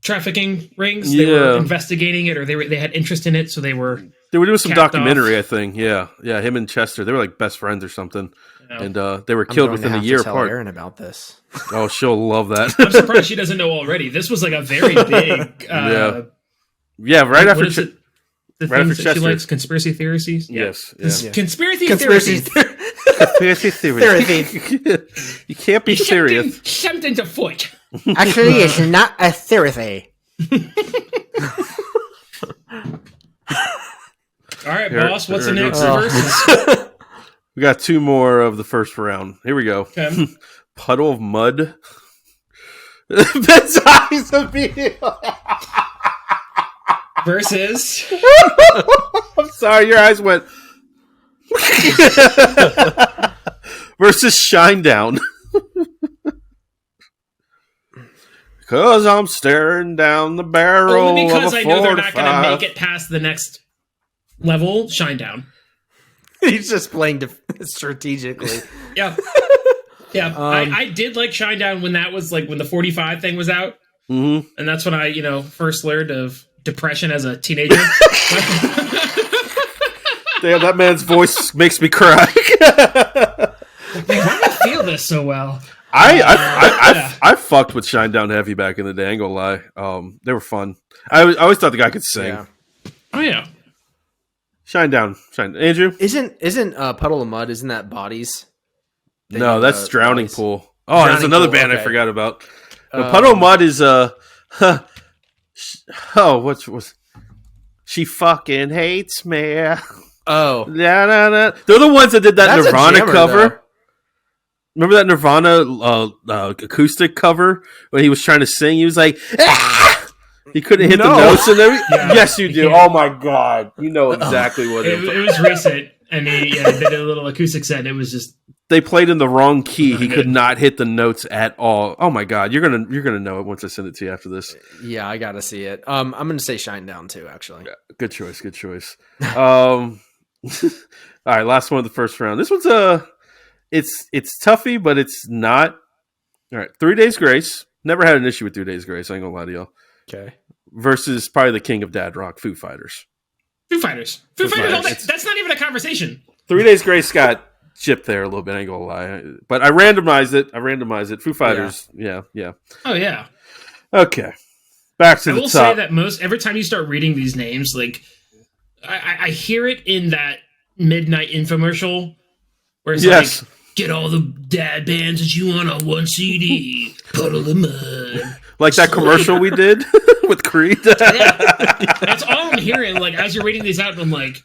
trafficking rings. They were investigating it, or they had interest in it, so they were. They were doing some capped documentary, off. I think. Yeah. Him and Chester, they were like best friends or something, Yeah. and they were I'm killed going to within a have to year tell apart. Aaron about this. Oh, she'll love that. I'm surprised she doesn't know already. This was like a very big. Yeah. Yeah, right what after. is it? The right things after that she Chester. likes, conspiracy theories. Yeah. Yes. Yeah. Conspiracy Conspiracy theories. Conspiracy theory. You can't be serious. Something's afoot. Actually, it's not a theory. All right, Here- boss. What's the here it next goes. verse? We got 2 more of the first round. Here we go. Okay. Puddle of mud. Ben's eyes immediately. Versus. I'm sorry, your eyes went. Versus Shinedown. Because I'm staring down the barrel Only because of a I know they're not going to 45. make it past the next level. Shinedown. He's just playing strategically. Yeah. Yeah. I did like Shinedown when that was like when the 45 thing was out. Mhm. And that's when I, first learned of depression as a teenager. Damn, that man's voice makes me cry. Why do I feel this so well? I fucked with Shinedown heavy back in the day. I ain't gonna lie. They were fun. I always thought the guy could sing. Yeah. Oh, yeah. Shine. Andrew? Isn't Puddle of Mud? Isn't that Bodies? They No, do, that's Drowning Bodies. Pool. Oh, that's Drowning another Pool, band I okay. forgot about. No, Puddle of Mud is what was she fucking hates me. Oh, They're the ones that did that that's Nirvana a jammer, cover. though. Remember that Nirvana acoustic cover when he was trying to sing? He was like, ah! He couldn't hit the No. notes and everything. Yeah. Yes, you do. Yeah. Oh my god, you know exactly what it It was. was recent. And he did a little acoustic set. And it was just. They played in the wrong key. Not He good. could not hit the notes at all. Oh my god, you're gonna know it once I send it to you after this. Yeah, I gotta see it. I'm gonna say Shinedown too. Actually, Good choice. All right, last one of the first round. This one's it's toughy, but it's not. All right, 3 Days Grace. Never had an issue with 3 Days Grace. I ain't gonna lie to y'all. okay. Versus probably the king of dad rock, Foo Fighters. Foo Fighters. Foo Fighters. all Fighters. day. That's not even a conversation. 3 Days Grace got chipped there a little bit. I ain't gonna lie, but I randomized it. Foo Fighters. Yeah. Oh, yeah. Okay, back to I the will top. say that every time you start reading these names, like I hear it in that midnight infomercial where it's Yes. like, get all the dad bands that you want on one CD, Puddle of Mud. Like that commercial we did with Creed. That's all I'm hearing. Like as you're reading these out, I'm like,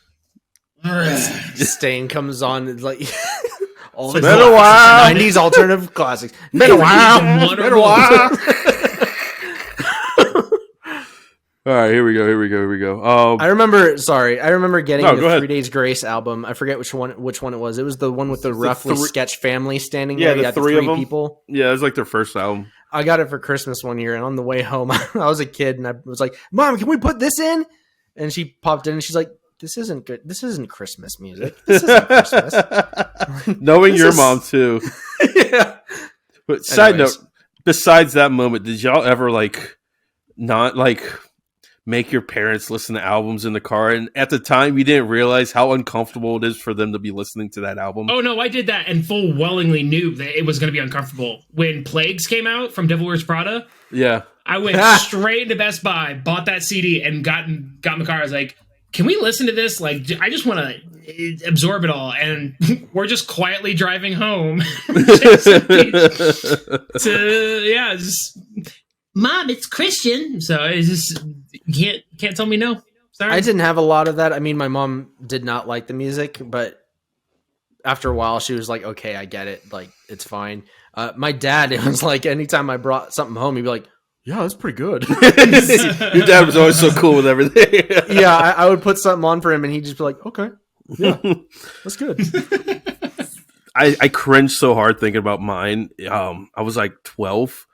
all right. Stain comes on. It's like all the Been a while. 90s alternative classics. Been a Every while. one Been of a them. while. All right, here we go. I remember getting No, go the ahead. 3 Days Grace album. I forget which one it was. It was the one with the roughly three- sketch family standing Yeah, there. the You had three of them. people. Yeah, it was like their first album. I got it for Christmas one year, and on the way home, I was a kid, and I was like, "Mom, can we put this in?" And she popped in, and she's like, "This isn't good. This isn't Christmas music. This isn't Christmas." Knowing This your is- mom too. Yeah. But side Anyways. note, besides that moment, did y'all ever not make your parents listen to albums in the car? And at the time, you didn't realize how uncomfortable it is for them to be listening to that album. Oh no, I did that and full wellingly knew that it was going to be uncomfortable. When Plagues came out from Devil Wears Prada, Yeah. I went straight into Best Buy, bought that CD, and got in the car. I was like, "Can we listen to this? Like, I just want to absorb it all." And we're just quietly driving home just Mom, it's Christian. So it's just you can't tell me no. Sorry. I didn't have a lot of that. I mean, my mom did not like the music, but after a while, she was like, "Okay, I get it. Like, it's fine." My dad, it was like anytime I brought something home, he'd be like, "Yeah, that's pretty good." Your dad was always so cool with everything. Yeah, I would put something on for him, and he'd just be like, "Okay, yeah, that's good." I cringed so hard thinking about mine. I was like 12.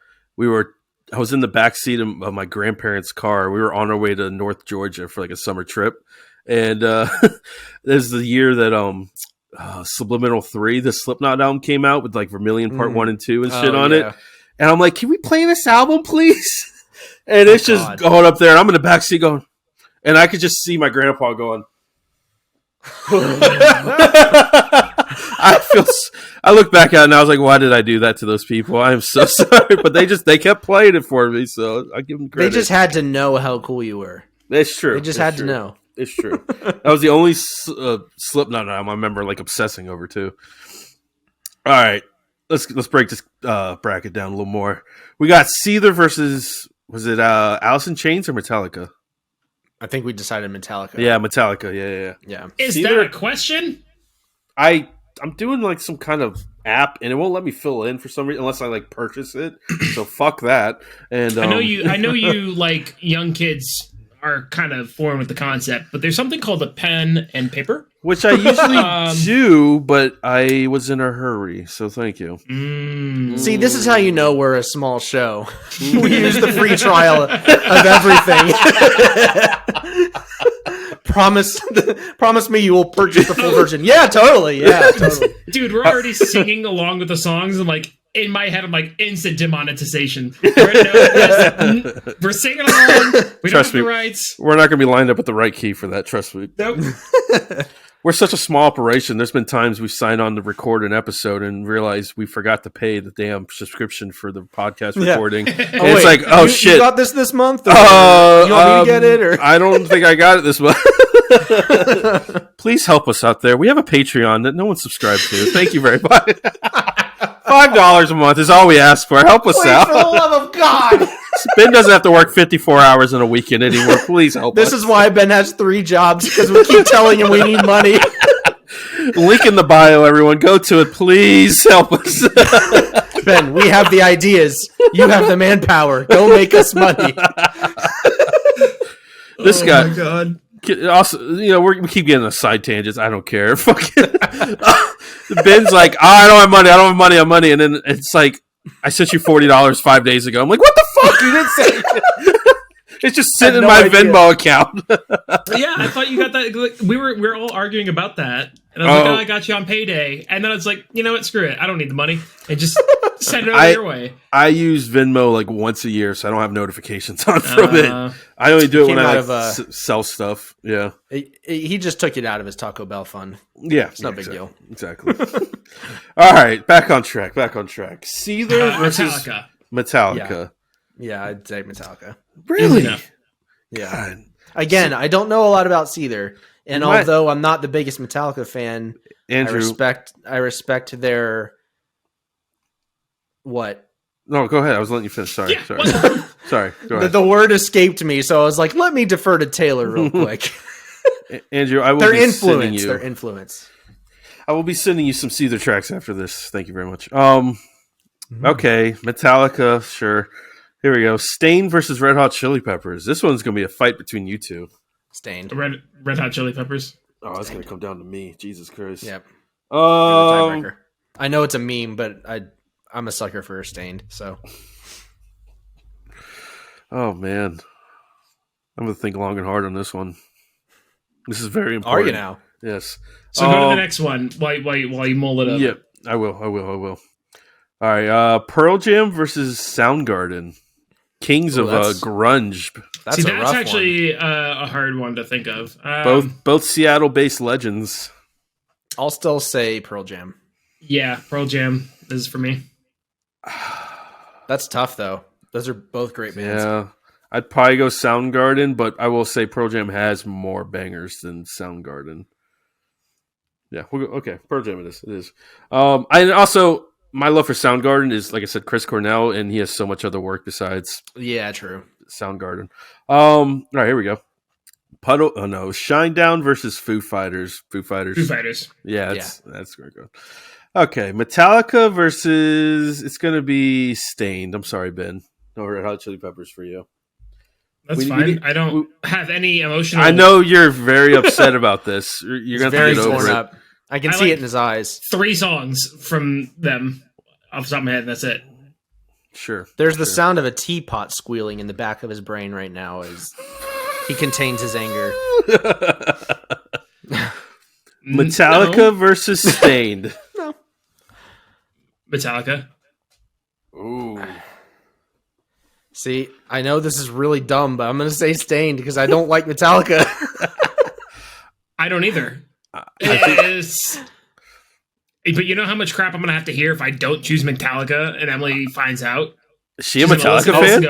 I was in the back seat of my grandparents' car. We were on our way to North Georgia for like a summer trip, And this is the year that Subliminal 3, the Slipknot album, came out with like Vermilion Part 1 and 2 and shit on it. And I'm like, can we play this album, please? And it's just going up there, and I'm in the backseat going, and I could just see my grandpa going. I look back at it and I was like, why did I do that to those people? I am so sorry. But they kept playing it for me, so I give them credit. They just had to know how cool you were. It's true. They just had to know. It's true. That was the only Slipknot album I remember like obsessing over too. All right, let's break this bracket down a little more. We got Seether versus, was it Alice in Chains or Metallica? I think we decided Metallica. Yeah, Metallica. Yeah. Is that a question? I'm doing like some kind of app, and it won't let me fill in for some reason unless I like purchase it. So fuck that. And I know you like young kids are kind of foreign with the concept, but there's something called a pen and paper, which I usually do, but I was in a hurry, so thank you. See, this is how you know we're a small show. We use the free trial of everything. Promise me you will purchase the full version. Yeah, totally. Dude, we're already singing along with the songs, and like in my head, I'm like instant demonetization. We're singing along. We don't have the rights. We're not going to be lined up at the right key for that. Trust me. Nope. We're such a small operation. There's been times we've signed on to record an episode and realized we forgot to pay the damn subscription for the podcast recording. It's like, shit. You got this month? Or you want me to get it? Or? I don't think I got it this month. Please help us out there. We have a Patreon that no one subscribed to. Thank you very much. $5 a month is all we ask for. Help us out. For the love of God. Ben doesn't have to work 54 hours in a weekend anymore. Please help us. This is why Ben has 3 jobs, because we keep telling him we need money. Link in the bio, everyone. Go to it. Please help us. Ben, we have the ideas. You have the manpower. Go make us money. This guy. Oh, my God. Also, we keep getting on side tangents. I don't care. Fucking Ben's like, I don't have money, and then it's like, I sent you $40 5 days ago. I'm like, what the fuck? You didn't say. It's just sitting in my Venmo account. Yeah, I thought you got that. We were all arguing about that, and I was like, I got you on payday, and then I was like, you know what? Screw it. I don't need the money, and just send it over your way. I use Venmo like once a year, so I don't have notifications on from it. I only do it when I sell stuff. Yeah, he just took it out of his Taco Bell fund. Yeah, it's no big deal. Exactly. All right, back on track. Seether versus Metallica. Yeah, I'd say Metallica. Really? Yeah. God. Again, I don't know a lot about Seether, and although I'm not the biggest Metallica fan, Andrew, I respect their what? No, go ahead. I was letting you finish. Sorry. Sorry. Go ahead. The word escaped me, so I was like, let me defer to Taylor real quick. Andrew, I will their be influence. You, their influence. I will be sending you some Seether tracks after this. Thank you very much. Okay, Metallica, sure. Here we go. Stained versus Red Hot Chili Peppers. This one's going to be a fight between you two. Stained. Red Hot Chili Peppers. Oh, that's going to come down to me. Jesus Christ. Yep. I know it's a meme, but I'm a sucker for Stained, so. Oh, man. I'm going to think long and hard on this one. This is very important. Are you now? Yes. So go to the next one while you mull it up. Yep, I will. All right, Pearl Jam versus Soundgarden. Kings of grunge. That's actually a hard one to think of. Both Seattle-based legends. I'll still say Pearl Jam. Yeah, Pearl Jam is for me. That's tough, though. Those are both great bands. Yeah, I'd probably go Soundgarden, but I will say Pearl Jam has more bangers than Soundgarden. Yeah, we'll go, okay, Pearl Jam it is. I also... My love for Soundgarden is, like I said, Chris Cornell, and he has so much other work besides. Yeah, true. Soundgarden. All right, here we go. Shinedown versus Foo Fighters. Foo Fighters. Yeah, that's very good. Okay, Metallica versus. It's going to be Stained. I'm sorry, Ben. No Red Hot Chili Peppers for you. That's fine. I don't have any emotional. I know you're very upset about this. You're going to have to get over it. Up. I can see it in his eyes. 3 songs from them off the top of my head, and that's it. Sure. There's the sound of a teapot squealing in the back of his brain right now as He contains his anger. Metallica versus Stained. No. Metallica. Ooh. See, I know this is really dumb, but I'm going to say Stained because I don't like Metallica. I don't either. But you know how much crap I'm going to have to hear if I don't choose Metallica and Emily finds out? Is she a Metallica fan?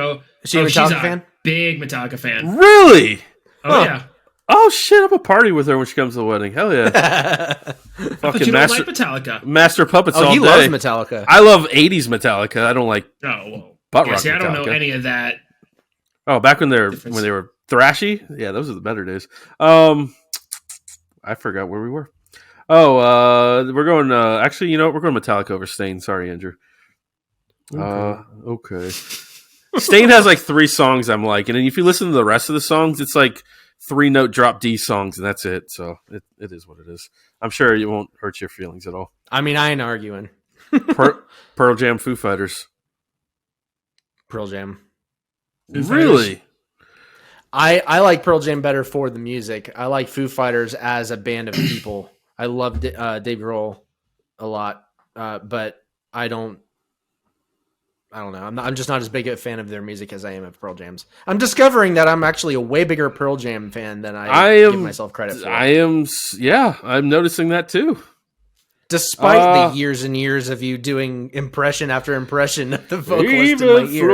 Is she a Metallica fan? Big Metallica fan. Really? Oh, yeah. Oh, shit, I'm going to party with her when she comes to the wedding. Hell yeah. But you don't like Metallica. Master Puppets all day. He loves Metallica. I love 80s Metallica. I don't like butt rock see, I don't Metallica. know any of that. Oh, back when they were thrashy? Yeah, those are the better days. I forgot where we were. Oh, we're going. Actually, you know what? We're going Metallica over Stain. Sorry, Andrew. Okay. Stain has like 3 songs I'm liking, and if you listen to the rest of the songs, it's like 3-note drop D songs, and that's it. So it is what it is. I'm sure it won't hurt your feelings at all. I mean, I ain't arguing. Pearl Jam, Foo Fighters. Pearl Jam. Really? I like Pearl Jam better for the music. I like Foo Fighters as a band of people. I love Dave Grohl a lot, but I don't know. I'm just not as big a fan of their music as I am of Pearl Jam's. I'm discovering that I'm actually a way bigger Pearl Jam fan than I give myself credit for. I'm noticing that too. Despite the years and years of you doing impression after impression of the vocalist in my ear.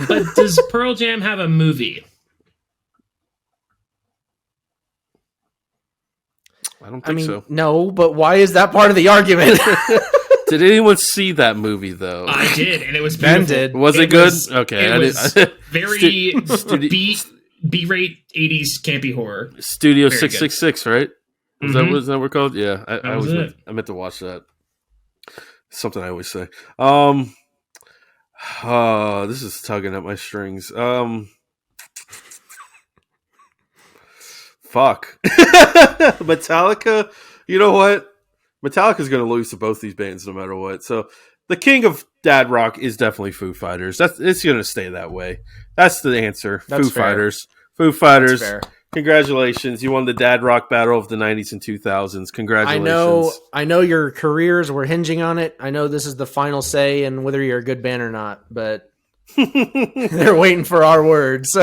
But does Pearl Jam have a movie? I don't think so. No, but why is that part of the argument? Did anyone see that movie though? I did, and it was Ben beautiful. did. Was it good? Okay, it was very B-rate 80s campy horror. Studio Very 666, right? Was that what we're called? Yeah, I meant to watch that. Something I always say. This is tugging at my strings. Fuck. Metallica. You know what? Metallica's going to lose to both these bands no matter what. So the king of dad rock is definitely Foo Fighters. It's going to stay that way. That's the answer. Foo Fighters. Foo Fighters. That's fair. Congratulations. You won the dad rock battle of the 90s and 2000s. Congratulations. I know your careers were hinging on it. I know this is the final say and whether you're a good band or not, but they're waiting for our words.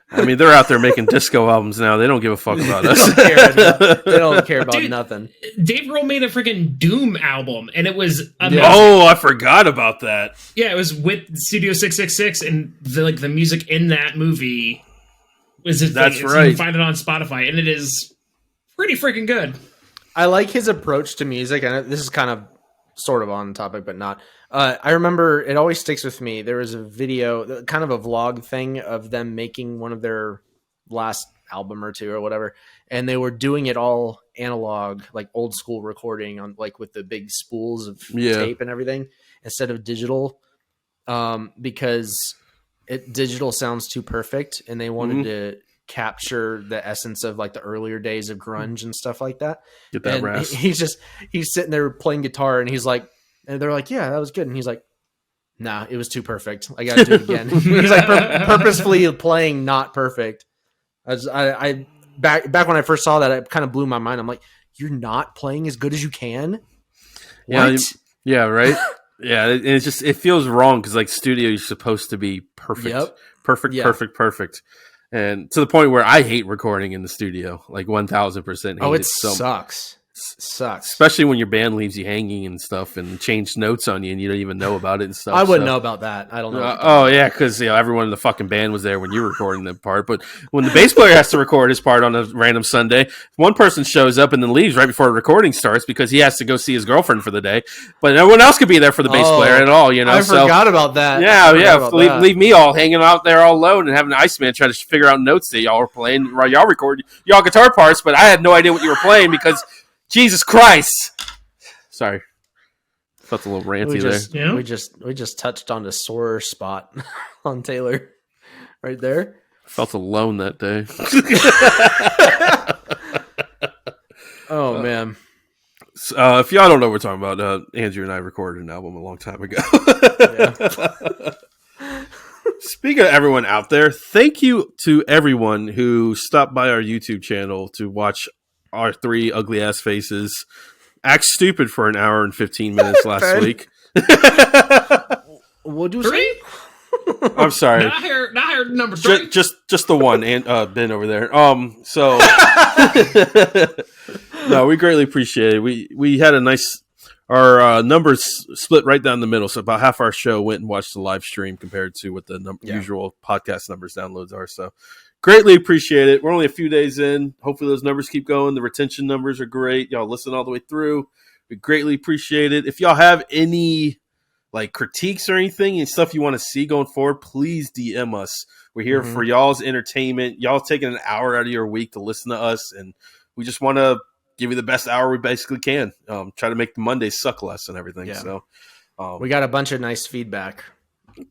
I mean, they're out there making disco albums now. They don't give a fuck about us. They don't care about nothing. Dave Grohl made a freaking Doom album, and it was amazing. Oh, I forgot about that. Yeah, it was with Studio 666, and the music in that movie was a thing. That's So right. you can find it on Spotify, and it is pretty freaking good. I like his approach to music, and this is kind of sort of on topic, but not. I remember it always sticks with me. There was a video, kind of a vlog thing of them making one of their last album or two or whatever, and they were doing it all analog, like old school recording on like with the big spools of tape and everything instead of digital, because digital sounds too perfect, and they wanted to capture the essence of like the earlier days of grunge and stuff like that. Get that and rasp. He's sitting there playing guitar, and he's like, and they're like, yeah, that was good. And he's like, nah, it was too perfect. I got to do it again. He's like purposefully playing not perfect. I back when I first saw that, it kind of blew my mind. I'm like, you're not playing as good as you can? What? Yeah, right? Yeah, it feels wrong because like studio, you're supposed to be perfect. Yep. Perfect. And to the point where I hate recording in the studio, like 1000%. Oh, it sucks. Sucks, especially when your band leaves you hanging and stuff and change notes on you and you don't even know about it and stuff. I wouldn't know about that. I don't know. Yeah, because everyone in the fucking band was there when you were recording the part. But when the bass player has to record his part on a random Sunday, one person shows up and then leaves right before the recording starts because he has to go see his girlfriend for the day. But no one else could be there for the bass player at all. I forgot about that. Yeah. Leave me all hanging out there all alone and having an Iceman try to figure out notes that y'all were playing while y'all record y'all guitar parts. But I had no idea what you were playing because. Jesus Christ! Sorry, felt a little ranty there. We just touched on a sore spot on Taylor, right there. Felt alone that day. Oh man! If y'all don't know what we're talking about, Andrew and I recorded an album a long time ago. Speaking of everyone out there, thank you to everyone who stopped by our YouTube channel to watch our 3 ugly ass faces act stupid for an hour and 15 minutes last week. What do you 3? say? I'm sorry. Not here, number 3. Just the one, and Ben over there. So no, we greatly appreciate it. We had a nice. Our numbers split right down the middle, so about half our show went and watched the live stream compared to what the usual podcast numbers downloads are. So greatly appreciate it. We're only a few days in. Hopefully those numbers keep going. The retention numbers are great. Y'all listen all the way through. We greatly appreciate it. If y'all have any like critiques or anything and stuff you want to see going forward, please DM us. We're here for y'all's entertainment. Y'all taking an hour out of your week to listen to us, and we just want to give you the best hour we basically can. Try to make the Mondays suck less and everything. Yeah. So we got a bunch of nice feedback.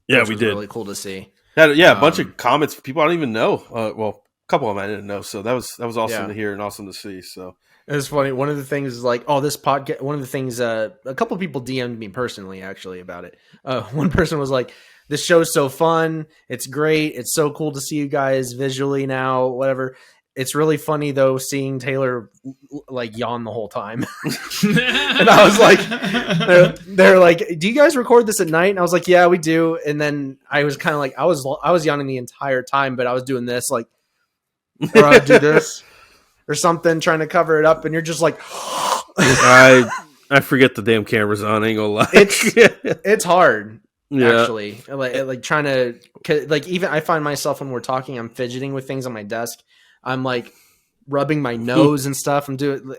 Yeah, which we was did. Really cool to see. A bunch of comments from people I don't even know. Well, a couple of them I didn't know. So that was awesome to hear and awesome to see. So it was funny. One of the things is like, this podcast. One of the things, a couple of people DM'd me personally actually about it. One person was like, "This show's so fun. It's great. It's so cool to see you guys visually now. Whatever." It's really funny though seeing Taylor like yawn the whole time. And I was like, they're like, "Do you guys record this at night?" And I was like, "Yeah, we do." And then I was kind of like, I was yawning the entire time, but I was doing this like, or I'd do this or something, trying to cover it up. And you're just like, I forget the damn camera's on. I ain't gonna lie. It's hard. Yeah. Actually, like trying to like, even I find myself when we're talking, I'm fidgeting with things on my desk. I'm like rubbing my nose and stuff. I'm doing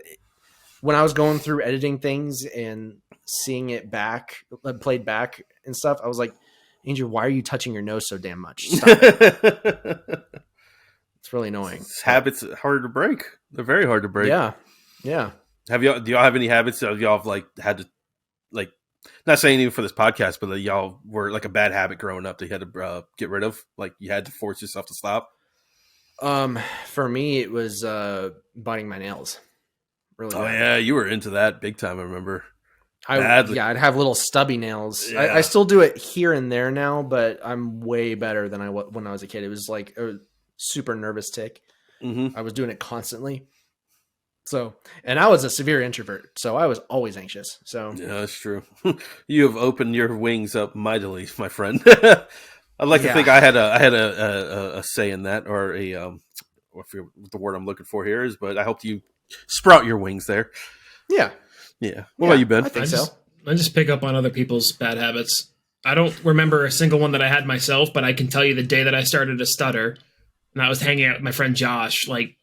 when I was going through editing things and seeing it back, played back and stuff. I was like, Andrew, why are you touching your nose so damn much? Stop. It's really annoying. Habits are hard to break. They're very hard to break. Yeah. Do y'all have any habits that y'all have like had to like? Not saying even for this podcast, but that y'all were like a bad habit growing up that you had to get rid of. Like you had to force yourself to stop. For me, it was biting my nails. Really bad. Yeah, you were into that big time. I remember. I'd have little stubby nails. Yeah. I still do it here and there now, but I'm way better than when I was a kid. It was like a super nervous tick. Mm-hmm. I was doing it constantly. So, and I was a severe introvert, so I was always anxious. So yeah, that's true. You have opened your wings up mightily, my friend. I'd like to think I had a say in that, or what the word I'm looking for here is, but I helped you sprout your wings there. Yeah. What about you, Ben? I think so. I just pick up on other people's bad habits. I don't remember a single one that I had myself, but I can tell you the day that I started to stutter, and I was hanging out with my friend Josh like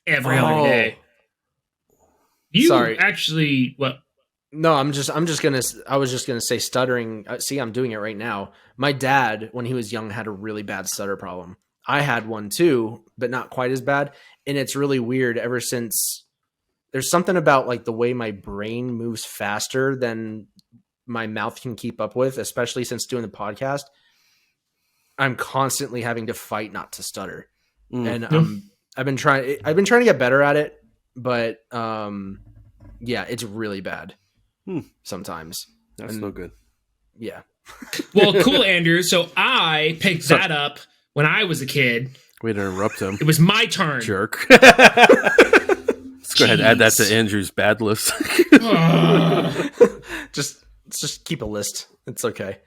every other day. Sorry. Actually, what? No, I was just gonna say stuttering. See, I'm doing it right now. My dad, when he was young, had a really bad stutter problem. I had one too, but not quite as bad. And it's really weird ever since there's something about like the way my brain moves faster than my mouth can keep up with, especially since doing the podcast. I'm constantly having to fight not to stutter. And I've been trying to get better at it, but it's really bad. Sometimes. That's no good. Yeah. Well, cool, Andrew. So I picked that up when I was a kid. Way to interrupt him. It was my turn. Jerk. Let's go ahead and add that to Andrew's bad list. Just keep a list. It's okay.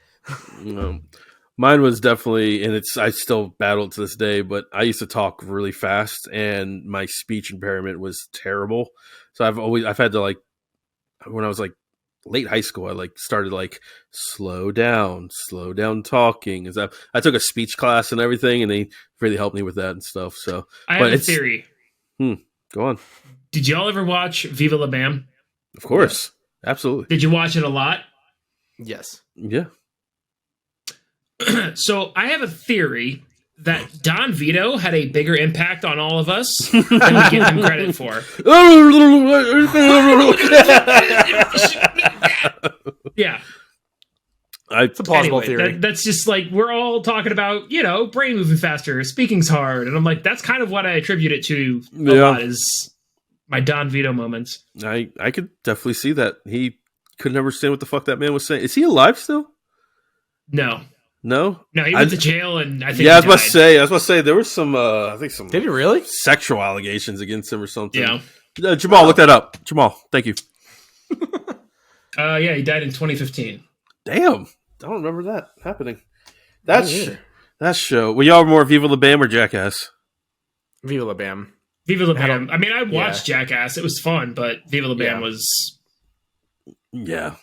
Mine was definitely, and I still battle it to this day, but I used to talk really fast and my speech impairment was terrible. So I've had to like, when I was like late high school, I like started like slow down talking. I took a speech class and everything, and they really helped me with that and stuff. So I have a theory. Go on. Did y'all ever watch Viva La Bam? Of course. Yeah. Absolutely. Did you watch it a lot? Yes. Yeah. So I have a theory that Don Vito had a bigger impact on all of us than we give him credit for. Yeah. It's a plausible theory. That's just like, we're all talking about, brain moving faster, speaking's hard. And I'm like, that's kind of what I attribute it to a lot, is my Don Vito moments. I could definitely see that. He couldn't understand what the fuck that man was saying. Is he alive still? No. No, No, he went to jail, and I think I he was died. about to say there was some. I think some. Did he really? Sexual allegations against him or something? Yeah. Jamal, look that up. Jamal, thank you. Yeah, he died in 2015. Damn, I don't remember that happening. Me That show. Were y'all more Viva La Bam or Jackass? Viva La Bam. Viva La Bam. I mean, I watched Yeah. Jackass. It was fun, but Viva La Bam Yeah. was Yeah,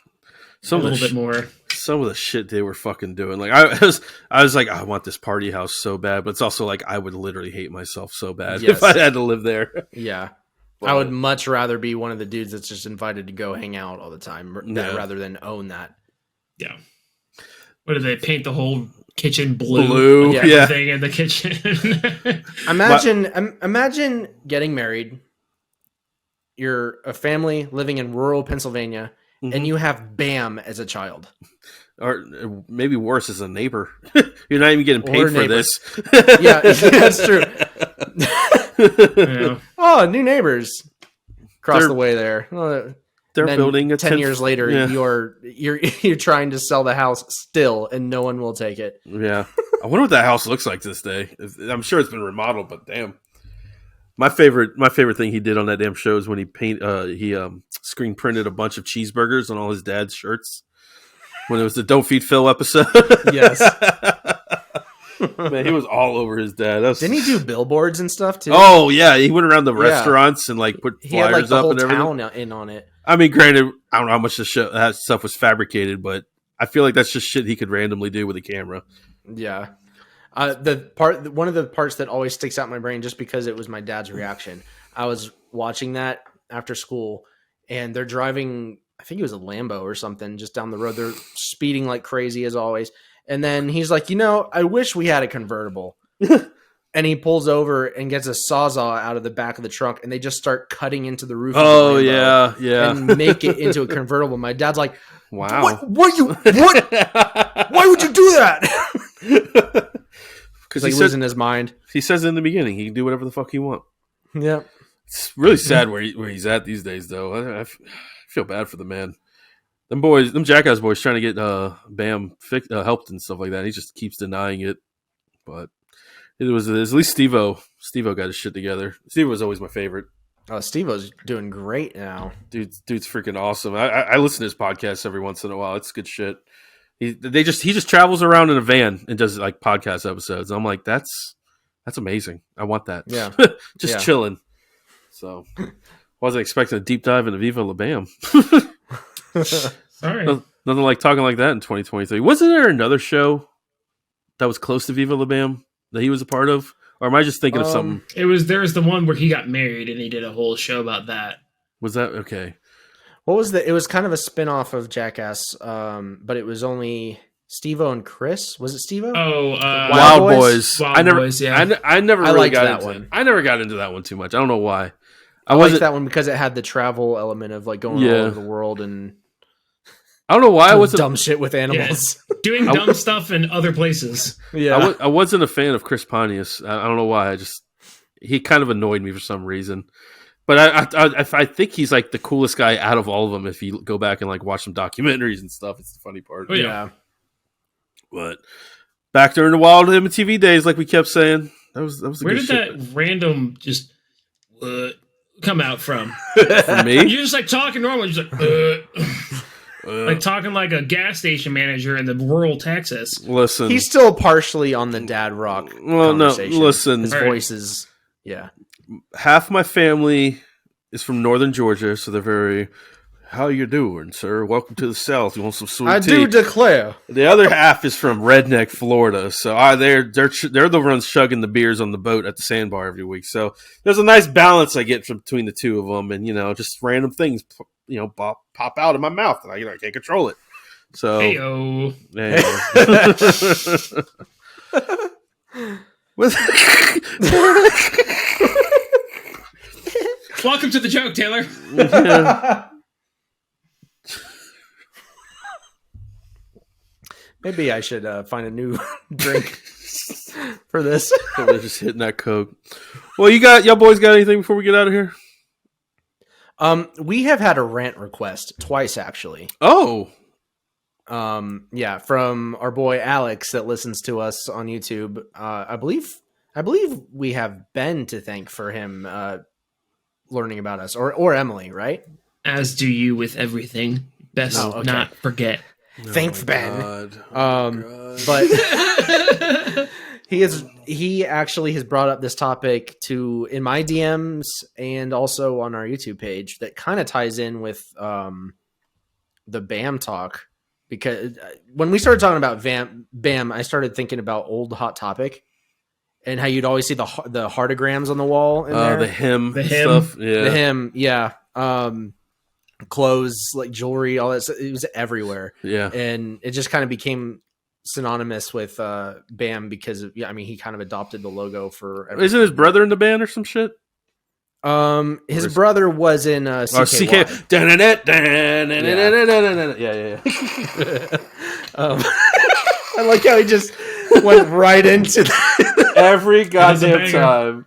a little bit more. some of the shit they were fucking doing. Like I was like, I want this party house so bad, but it's also like I would literally hate myself so bad Yes. if I had to live there. Yeah. But, I would much rather be one of the dudes that's just invited to go hang out all the time rather than own that. Yeah. What did they paint the whole kitchen blue? Blue, Like yeah. everything in the kitchen. Imagine getting married. You're a family living in rural Pennsylvania, and you have Bam as a child. Or maybe worse, as a neighbor. You're not even getting paid Or for neighbor. this. Yeah, that's true. Yeah. Oh, new neighbors across They're- the way there. Oh, They're then building a 10 years later. Yeah. You're trying to sell the house still, and no one will take it. Yeah, I wonder what that house looks like this day. I'm sure it's been remodeled, but damn. My favorite thing he did on that damn show is when he screen printed a bunch of cheeseburgers on all his dad's shirts. When it was the Don't Feed Phil episode. Yes. Man, he was all over his dad. Didn't he do billboards and stuff too? Oh yeah, he went around the restaurants and like put He had flyers like the up whole and everything. town in on it. I mean, granted, I don't know how much that stuff was fabricated, but I feel like that's just shit he could randomly do with a camera. Yeah. One of the parts that always sticks out in my brain, just because it was my dad's reaction. I was watching that after school, and they're driving, I think it was a Lambo or something, just down the road. They're speeding like crazy as always. And then he's like, I wish we had a convertible. And he pulls over and gets a Sawzall out of the back of the trunk, and they just start cutting into the roof. Oh of the Lambo yeah. and make it into a convertible. My dad's like, Wow. What? Why would you do that? Because he lives in his mind. He says in the beginning he can do whatever the fuck he wants. Yeah. It's really sad where he's at these days, though. I feel bad for the man. Them Jackass boys, trying to get Bam helped and stuff like that. He just keeps denying it. But it was at least Steve-O. Steve-O got his shit together. Steve was always my favorite. Oh, Steve-O's doing great now. Dude's freaking awesome. I listen to his podcast every once in a while. It's good shit. He just travels around in a van and does like podcast episodes. I'm like, that's amazing. I want that. Yeah. Just Yeah. chilling. So wasn't expecting a deep dive into Viva La Bam. Sorry. Nothing like talking like that in 2023. Wasn't there another show that was close to Viva La Bam that he was a part of? Or am I just thinking of something? There was the one where he got married and he did a whole show about that. Was that okay? What was it was kind of a spin-off of Jackass, but it was only Steve-O and Chris. Was it Steve-O? Oh, Wild Boys? I never, Boys, yeah. I never I really liked got that into one. I never got into that one too much. I don't know why. I liked that one because it had the travel element of like going all over the world and I don't know why I doing wasn't. dumb shit with animals. doing dumb stuff in other places. Yeah. I wasn't a fan of Chris Pontius. I don't know why. He kind of annoyed me for some reason. But I think he's like the coolest guy out of all of them. If you go back and like watch some documentaries and stuff, it's the funny part. Oh, yeah. But back during the wild MTV days, like we kept saying, that was a Where good did shit. that random just come out from? For me? You're just like talking normal. You're just like talking like a gas station manager in the rural Texas. Listen, He's still partially on the dad rock. Well, no, conversation. listen. His All right. voice is, yeah. half my family is from northern Georgia, so they're very, how you doing, sir? Welcome to the South. You want some sweet tea? declare. The other half is from redneck Florida, so they're the ones chugging the beers on the boat at the sandbar every week. So there's a nice balance I get from between the two of them, and just random things, pop out of my mouth, and I can't control it. So Heyo. Welcome to the joke, Taylor. Maybe I should find a new drink for this. Probably just hitting that coke. Well, y'all boys got anything before we get out of here? We have had a rant request twice, actually. Oh, Yeah, from our boy Alex that listens to us on YouTube. I believe we have Ben to thank for him learning about us, or Emily, right? As do you with everything. Best Oh, okay. not forget. Thanks, Ben. God. Oh my God. But he actually has brought up this topic in my DMs and also on our YouTube page that kind of ties in with the BAM talk, because when we started talking about BAM, I started thinking about old Hot Topic and how you'd always see the heartograms on the wall in there. The hymn The stuff. Yeah. The hymn, yeah. Clothes, like jewelry, all that stuff. It was everywhere. Yeah. And it just kind of became synonymous with BAM because he kind of adopted the logo for everything. Isn't his brother in the band or some shit? His brother was in CK. Yeah. I like how he just went right into that. Every goddamn time.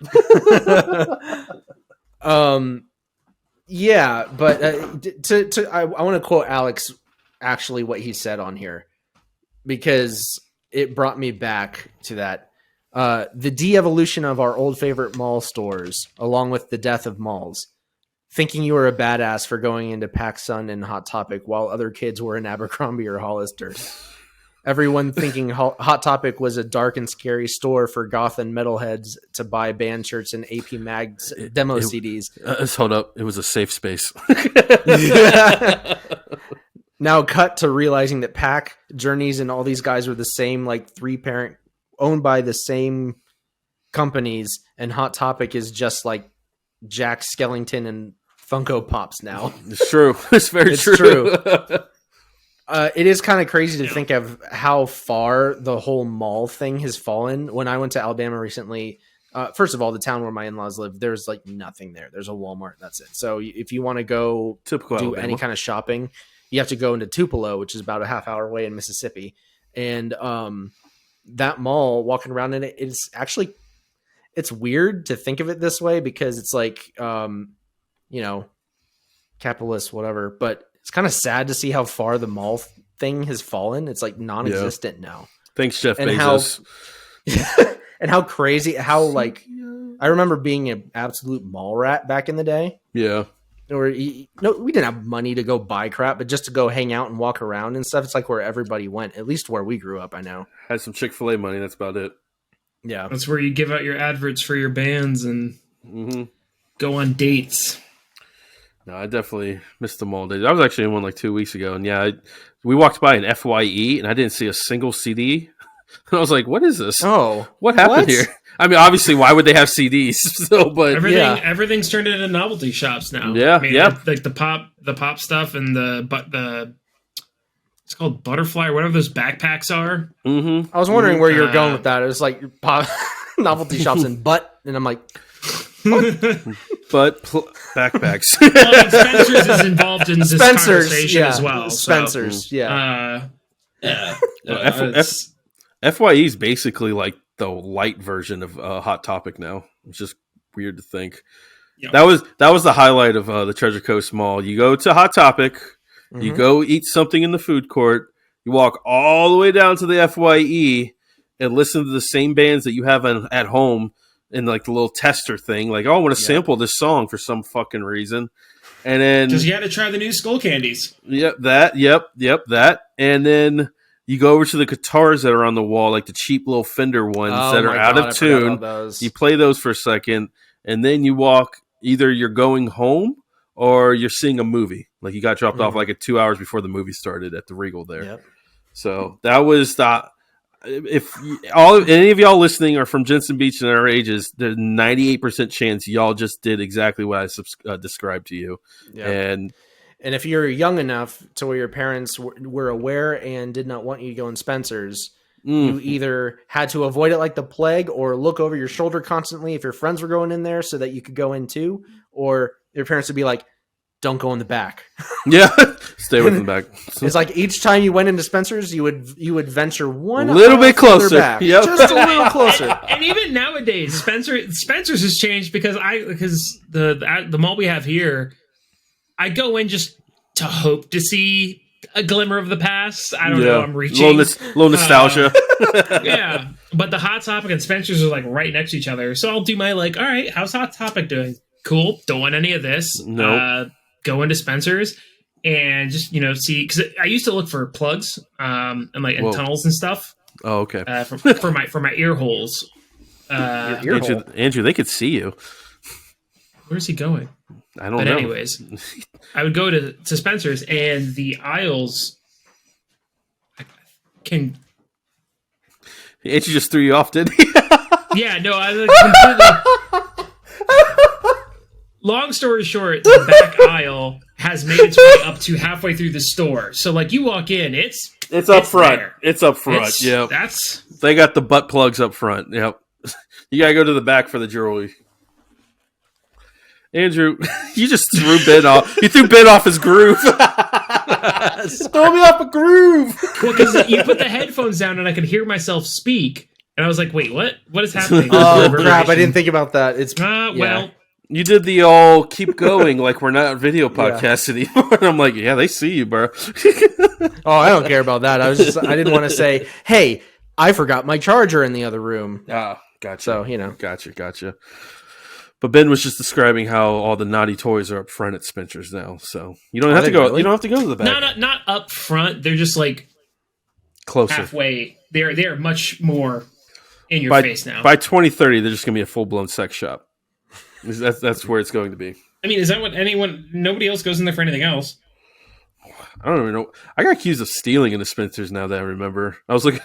Yeah, but I want to quote Alex actually what he said on here, because it brought me back to that. The de-evolution of our old favorite mall stores, along with the death of malls. Thinking you were a badass for going into PacSun and Hot Topic while other kids were in Abercrombie or Hollister. Everyone thinking Hot Topic was a dark and scary store for goth and metalheads to buy band shirts and AP Mag's demo CDs. Hold up. It was a safe space. Now cut to realizing that Pack, Journeys, and all these guys were the same, like 3-parent, owned by the same companies, and Hot Topic is just like Jack Skellington and Funko Pops now. It's true. It's very true. It is kind of crazy to think of how far the whole mall thing has fallen. When I went to Alabama recently, first of all, the town where my in-laws live, there's like nothing there. There's a Walmart. That's it. So if you want to go Typical do Alabama. any kind of shopping, you have to go into Tupelo, which is about a half hour away in Mississippi. And that mall, walking around in it, it's weird to think of it this way because it's like, capitalist, whatever. But it's kind of sad to see how far the mall thing has fallen. It's like non-existent now. Thanks, Jeff And Bezos. And how crazy, I remember being an absolute mall rat back in the day. Yeah. Or we didn't have money to go buy crap, but just to go hang out and walk around and stuff. It's like where everybody went, at least where we grew up. I know. Had some Chick-fil-A money. That's about it. Yeah. That's where you give out your adverts for your bands and go on dates. No, I definitely missed the mall days. I was actually in one like 2 weeks ago, and we walked by an FYE, and I didn't see a single CD. And I was like, "What is this? Oh, what happened here?" I mean, obviously, why would they have CDs? So, but everything's turned into novelty shops now. Yeah, like the pop stuff and it's called Butterfly or whatever those backpacks are. I was wondering where you were going with that. It was like pop novelty shops and I'm like, backpacks. Well, Spencer's is involved in this conversation as well. Spencer's, FYE is basically like the light version of Hot Topic now. It's just weird to think. Yep. That was the highlight of the Treasure Coast Mall. You go to Hot Topic, you go eat something in the food court, you walk all the way down to the FYE and listen to the same bands that you have at home in like the little tester thing. Like, oh, I want to sample this song for some fucking reason. And then because you had to try the new Skull Candies. Yep, that. And then you go over to the guitars that are on the wall, like the cheap little Fender ones that are out of tune. You play those for a second, and then you walk. Either you're going home or you're seeing a movie. Like you got dropped off like 2 hours before the movie started at the Regal there. Yep. So that was the. If any of y'all listening are from Jensen Beach and our ages, there's 98% chance y'all just did exactly what I described to you. Yep. And if you're young enough to where your parents were aware and did not want you to go in Spencer's, you either had to avoid it like the plague or look over your shoulder constantly if your friends were going in there so that you could go in too, or your parents would be like, don't go in the back. Yeah, stay with the back. It's like each time you went into Spencer's, you would venture one a little bit closer, back, just a little closer. And even nowadays, Spencer's has changed because the mall we have here, I go in just to hope to see a glimmer of the past. I don't know. I'm reaching. Little nostalgia. Yeah, but the Hot Topic and Spencer's are like right next to each other. So I'll do my all right, how's Hot Topic doing? Cool. Don't want any of this. Nope. Go into Spencer's and just see, because I used to look for plugs and tunnels and stuff. Oh, okay. For my ear holes. Andrew, they could see you. Where's he going? I don't know. But anyways, I would go to Spencer's and the aisles can. Andrew just threw you off, didn't he? Yeah, no, I completely. Long story short, the back aisle has made its way up to halfway through the store. So, you walk in, it's up front. There. It's up front. Yeah, they got the butt plugs up front. Yep. You gotta go to the back for the jewelry. Andrew, you just threw Ben off. You threw Ben off his groove. Throw me off a groove. Well, because you put the headphones down and I could hear myself speak, and I was like, "Wait, what? What is happening?" Oh crap! I didn't think about that. It's well. You did the all keep going like we're not video podcast anymore. And I'm like, yeah, they see you, bro. Oh, I don't care about that. I didn't want to say, hey, I forgot my charger in the other room. Ah, gotcha. So, Gotcha. But Ben was just describing how all the naughty toys are up front at Spencer's now. So you don't have to go. Really? You don't have to go to the back. Not up front. They're just closer, halfway. They're much more in your face now. By 2030, they're just gonna be a full blown sex shop. That's where it's going to be. I mean, is that what nobody else goes in there for anything else? I don't even know. I got accused of stealing in the Spencer's now that I remember. I was looking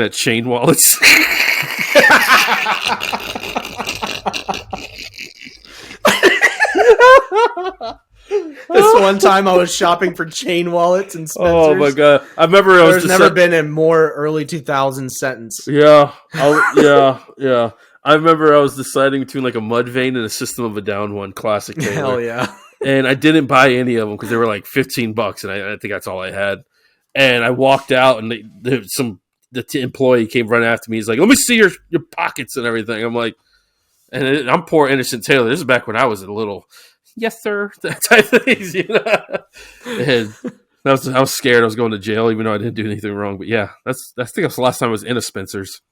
at chain wallets. This one time I was shopping for chain wallets and Spencer's. Oh my god! I remember there's never been a more early 2000s sentence. Yeah, yeah. I remember I was deciding between a mud vein and a System of a Down one, classic Taylor. Hell yeah! And I didn't buy any of them because they were like $15, and I think that's all I had. And I walked out, and the employee came running after me. He's like, "Let me see your pockets and everything." I'm like, I'm poor innocent Taylor. This is back when I was a little, yes sir, that type of things, And I was scared I was going to jail, even though I didn't do anything wrong. But yeah, I think that's the last time I was in a Spencer's.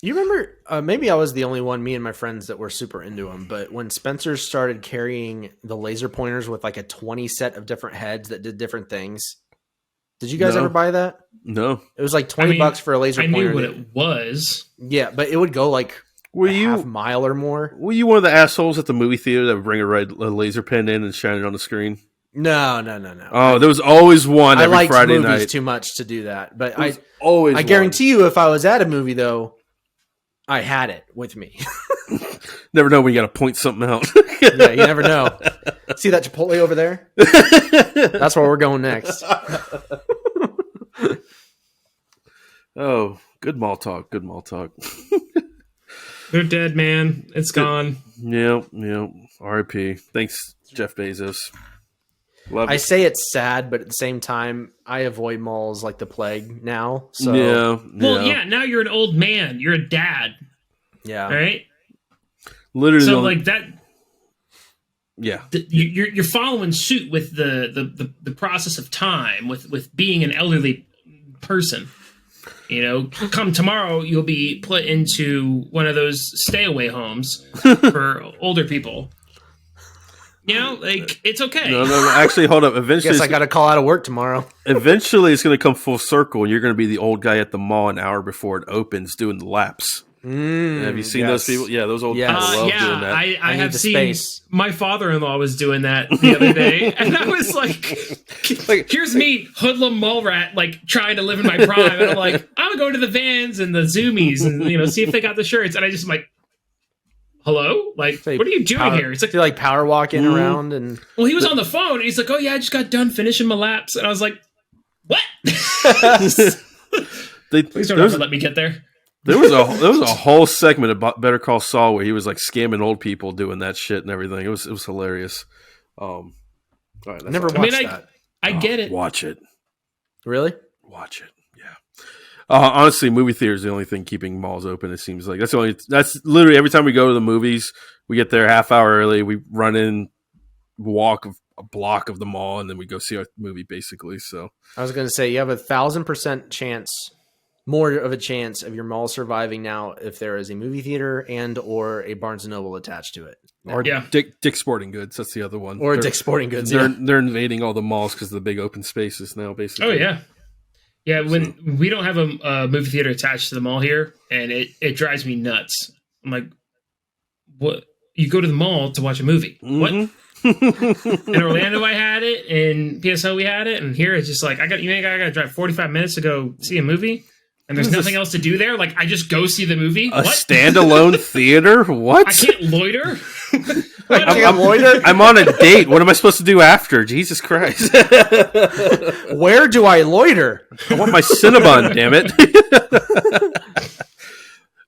You remember, maybe I was the only one, me and my friends, that were super into them, but when Spencer's started carrying the laser pointers with a 20 set of different heads that did different things, did you guys ever buy that? No. It was $20 for a laser pointer. I knew what it was. Yeah, but it would go half mile or more. Were you one of the assholes at the movie theater that would bring a laser pen in and shine it on the screen? No. Oh, there was always one every Friday night. I liked movies too much to do that, but I guarantee you, if I was at a movie though, I had it with me. Never know when you got to point something out. Yeah, you never know. See that Chipotle over there? That's where we're going next. Oh, good mall talk. Good mall talk. They're dead, man. It's gone. Yep. R.I.P. Thanks, Jeff Bezos. I say it's sad, but at the same time, I avoid malls like the plague now. So yeah. Well, yeah. Now you're an old man. You're a dad. Yeah. All right. Literally. So that. Yeah. You're following suit with the process of time with being an elderly person. Come tomorrow, you'll be put into one of those stay away homes for older people. It's okay. No. Actually, hold up. Eventually, I got to call out of work tomorrow. Eventually, it's going to come full circle, and you're going to be the old guy at the mall an hour before it opens doing the laps. Have you seen those people? Yeah, those old people love doing that. I have seen. My father-in-law was doing that the other day, and I was like, "Here's me, hoodlum mall rat, trying to live in my prime." And I'm like, "I'm gonna go to the Vans and the Zoomies and see if they got the shirts." And I just hello? What are you doing here? It's like power walking around and. Well, he was on the phone. And he's like, "Oh yeah, I just got done finishing my laps," and I was like, "What?" Please don't ever let me get there. There was a whole segment about Better Call Saul where he was scamming old people doing that shit and everything. It was hilarious. All right, I never watched that. I get it. Watch it. Really? Watch it. Yeah. Honestly, movie theater is the only thing keeping malls open. It seems like that's literally every time we go to the movies, we get there a half hour early. We run in, walk a block of the mall, and then we go see our movie basically. So I was going to say you have 1,000% chance, more of a chance of your mall surviving now if there is a movie theater and or a Barnes and Noble attached to it. or Yeah. Dick's Sporting Goods. That's the other one. Or Dick's Sporting Goods. They're invading all the malls because of the big open spaces now. Basically. Oh yeah. Yeah, when we don't have a movie theater attached to the mall here, and it drives me nuts. I'm like, what? You go to the mall to watch a movie? What? Mm-hmm. In Orlando, I had it. In PSO, we had it, and here it's just like I got to drive 45 minutes to go see a movie, and there's nothing else to do there. Like I just go see the movie. A standalone theater? What? I can't loiter. I'm on a date. What am I supposed to do after? Jesus Christ! Where do I loiter? I want my Cinnabon, damn it.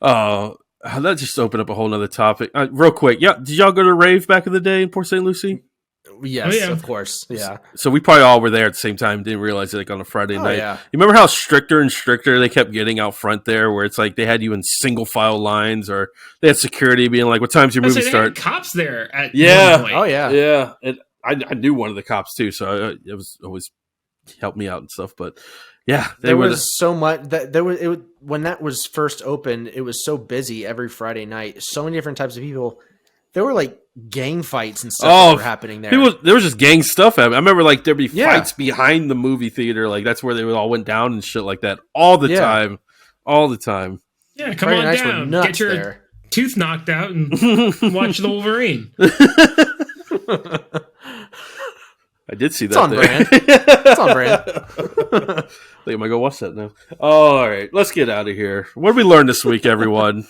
That just opened up a whole nother topic. Real quick, yeah. Did y'all go to rave back in the day in Port St. Lucie? Yes, Oh, yeah. of course. Yeah. So we probably all were there at the same time. Didn't realize it like on a Friday night. Yeah. You remember how stricter and stricter they kept getting out front there, where it's like they had you in single file lines, or they had security being like, "What time's your movie They start?" had cops there at Yeah. one point. Oh yeah. Yeah, and I knew one of the cops too, so it was always helped me out and stuff. But yeah, There was so much that when that was first opened, it was so busy every Friday night. So many different types of people. There were like gang fights and stuff that were happening there. There was just gang stuff. I remember like there'd be Yeah. fights behind the movie theater, like that's where they would all went down and shit like that all the time. Yeah, come Friday on nights were down. nuts Get your there. tooth knocked out and watch the Wolverine. I did see It's that. on there. brand. It's on brand. I think I might go watch that now. All right, let's get out of here. What did we learn this week, everyone?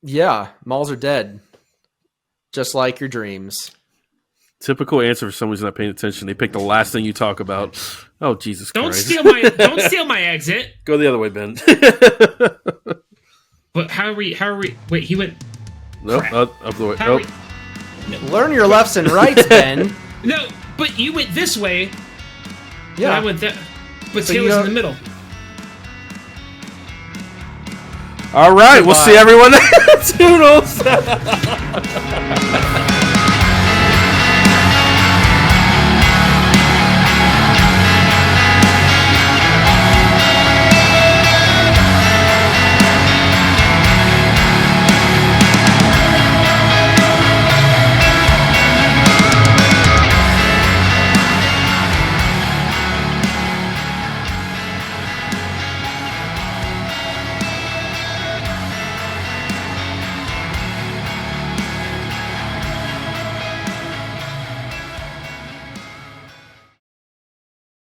Yeah, malls are dead, just like your dreams. Typical answer for someone who's not paying attention. They pick the last thing you talk about. Oh, Jesus Don't Christ. don't steal my exit. Go the other way, Ben. But how are we wait, he went Nope, Crap. up the way. how are Nope. Learn your lefts and rights, Ben. No, but you went this way. Yeah. And I went that. But So Taylor's you in the middle. All right, we'll Goodbye. see everyone. Toodles.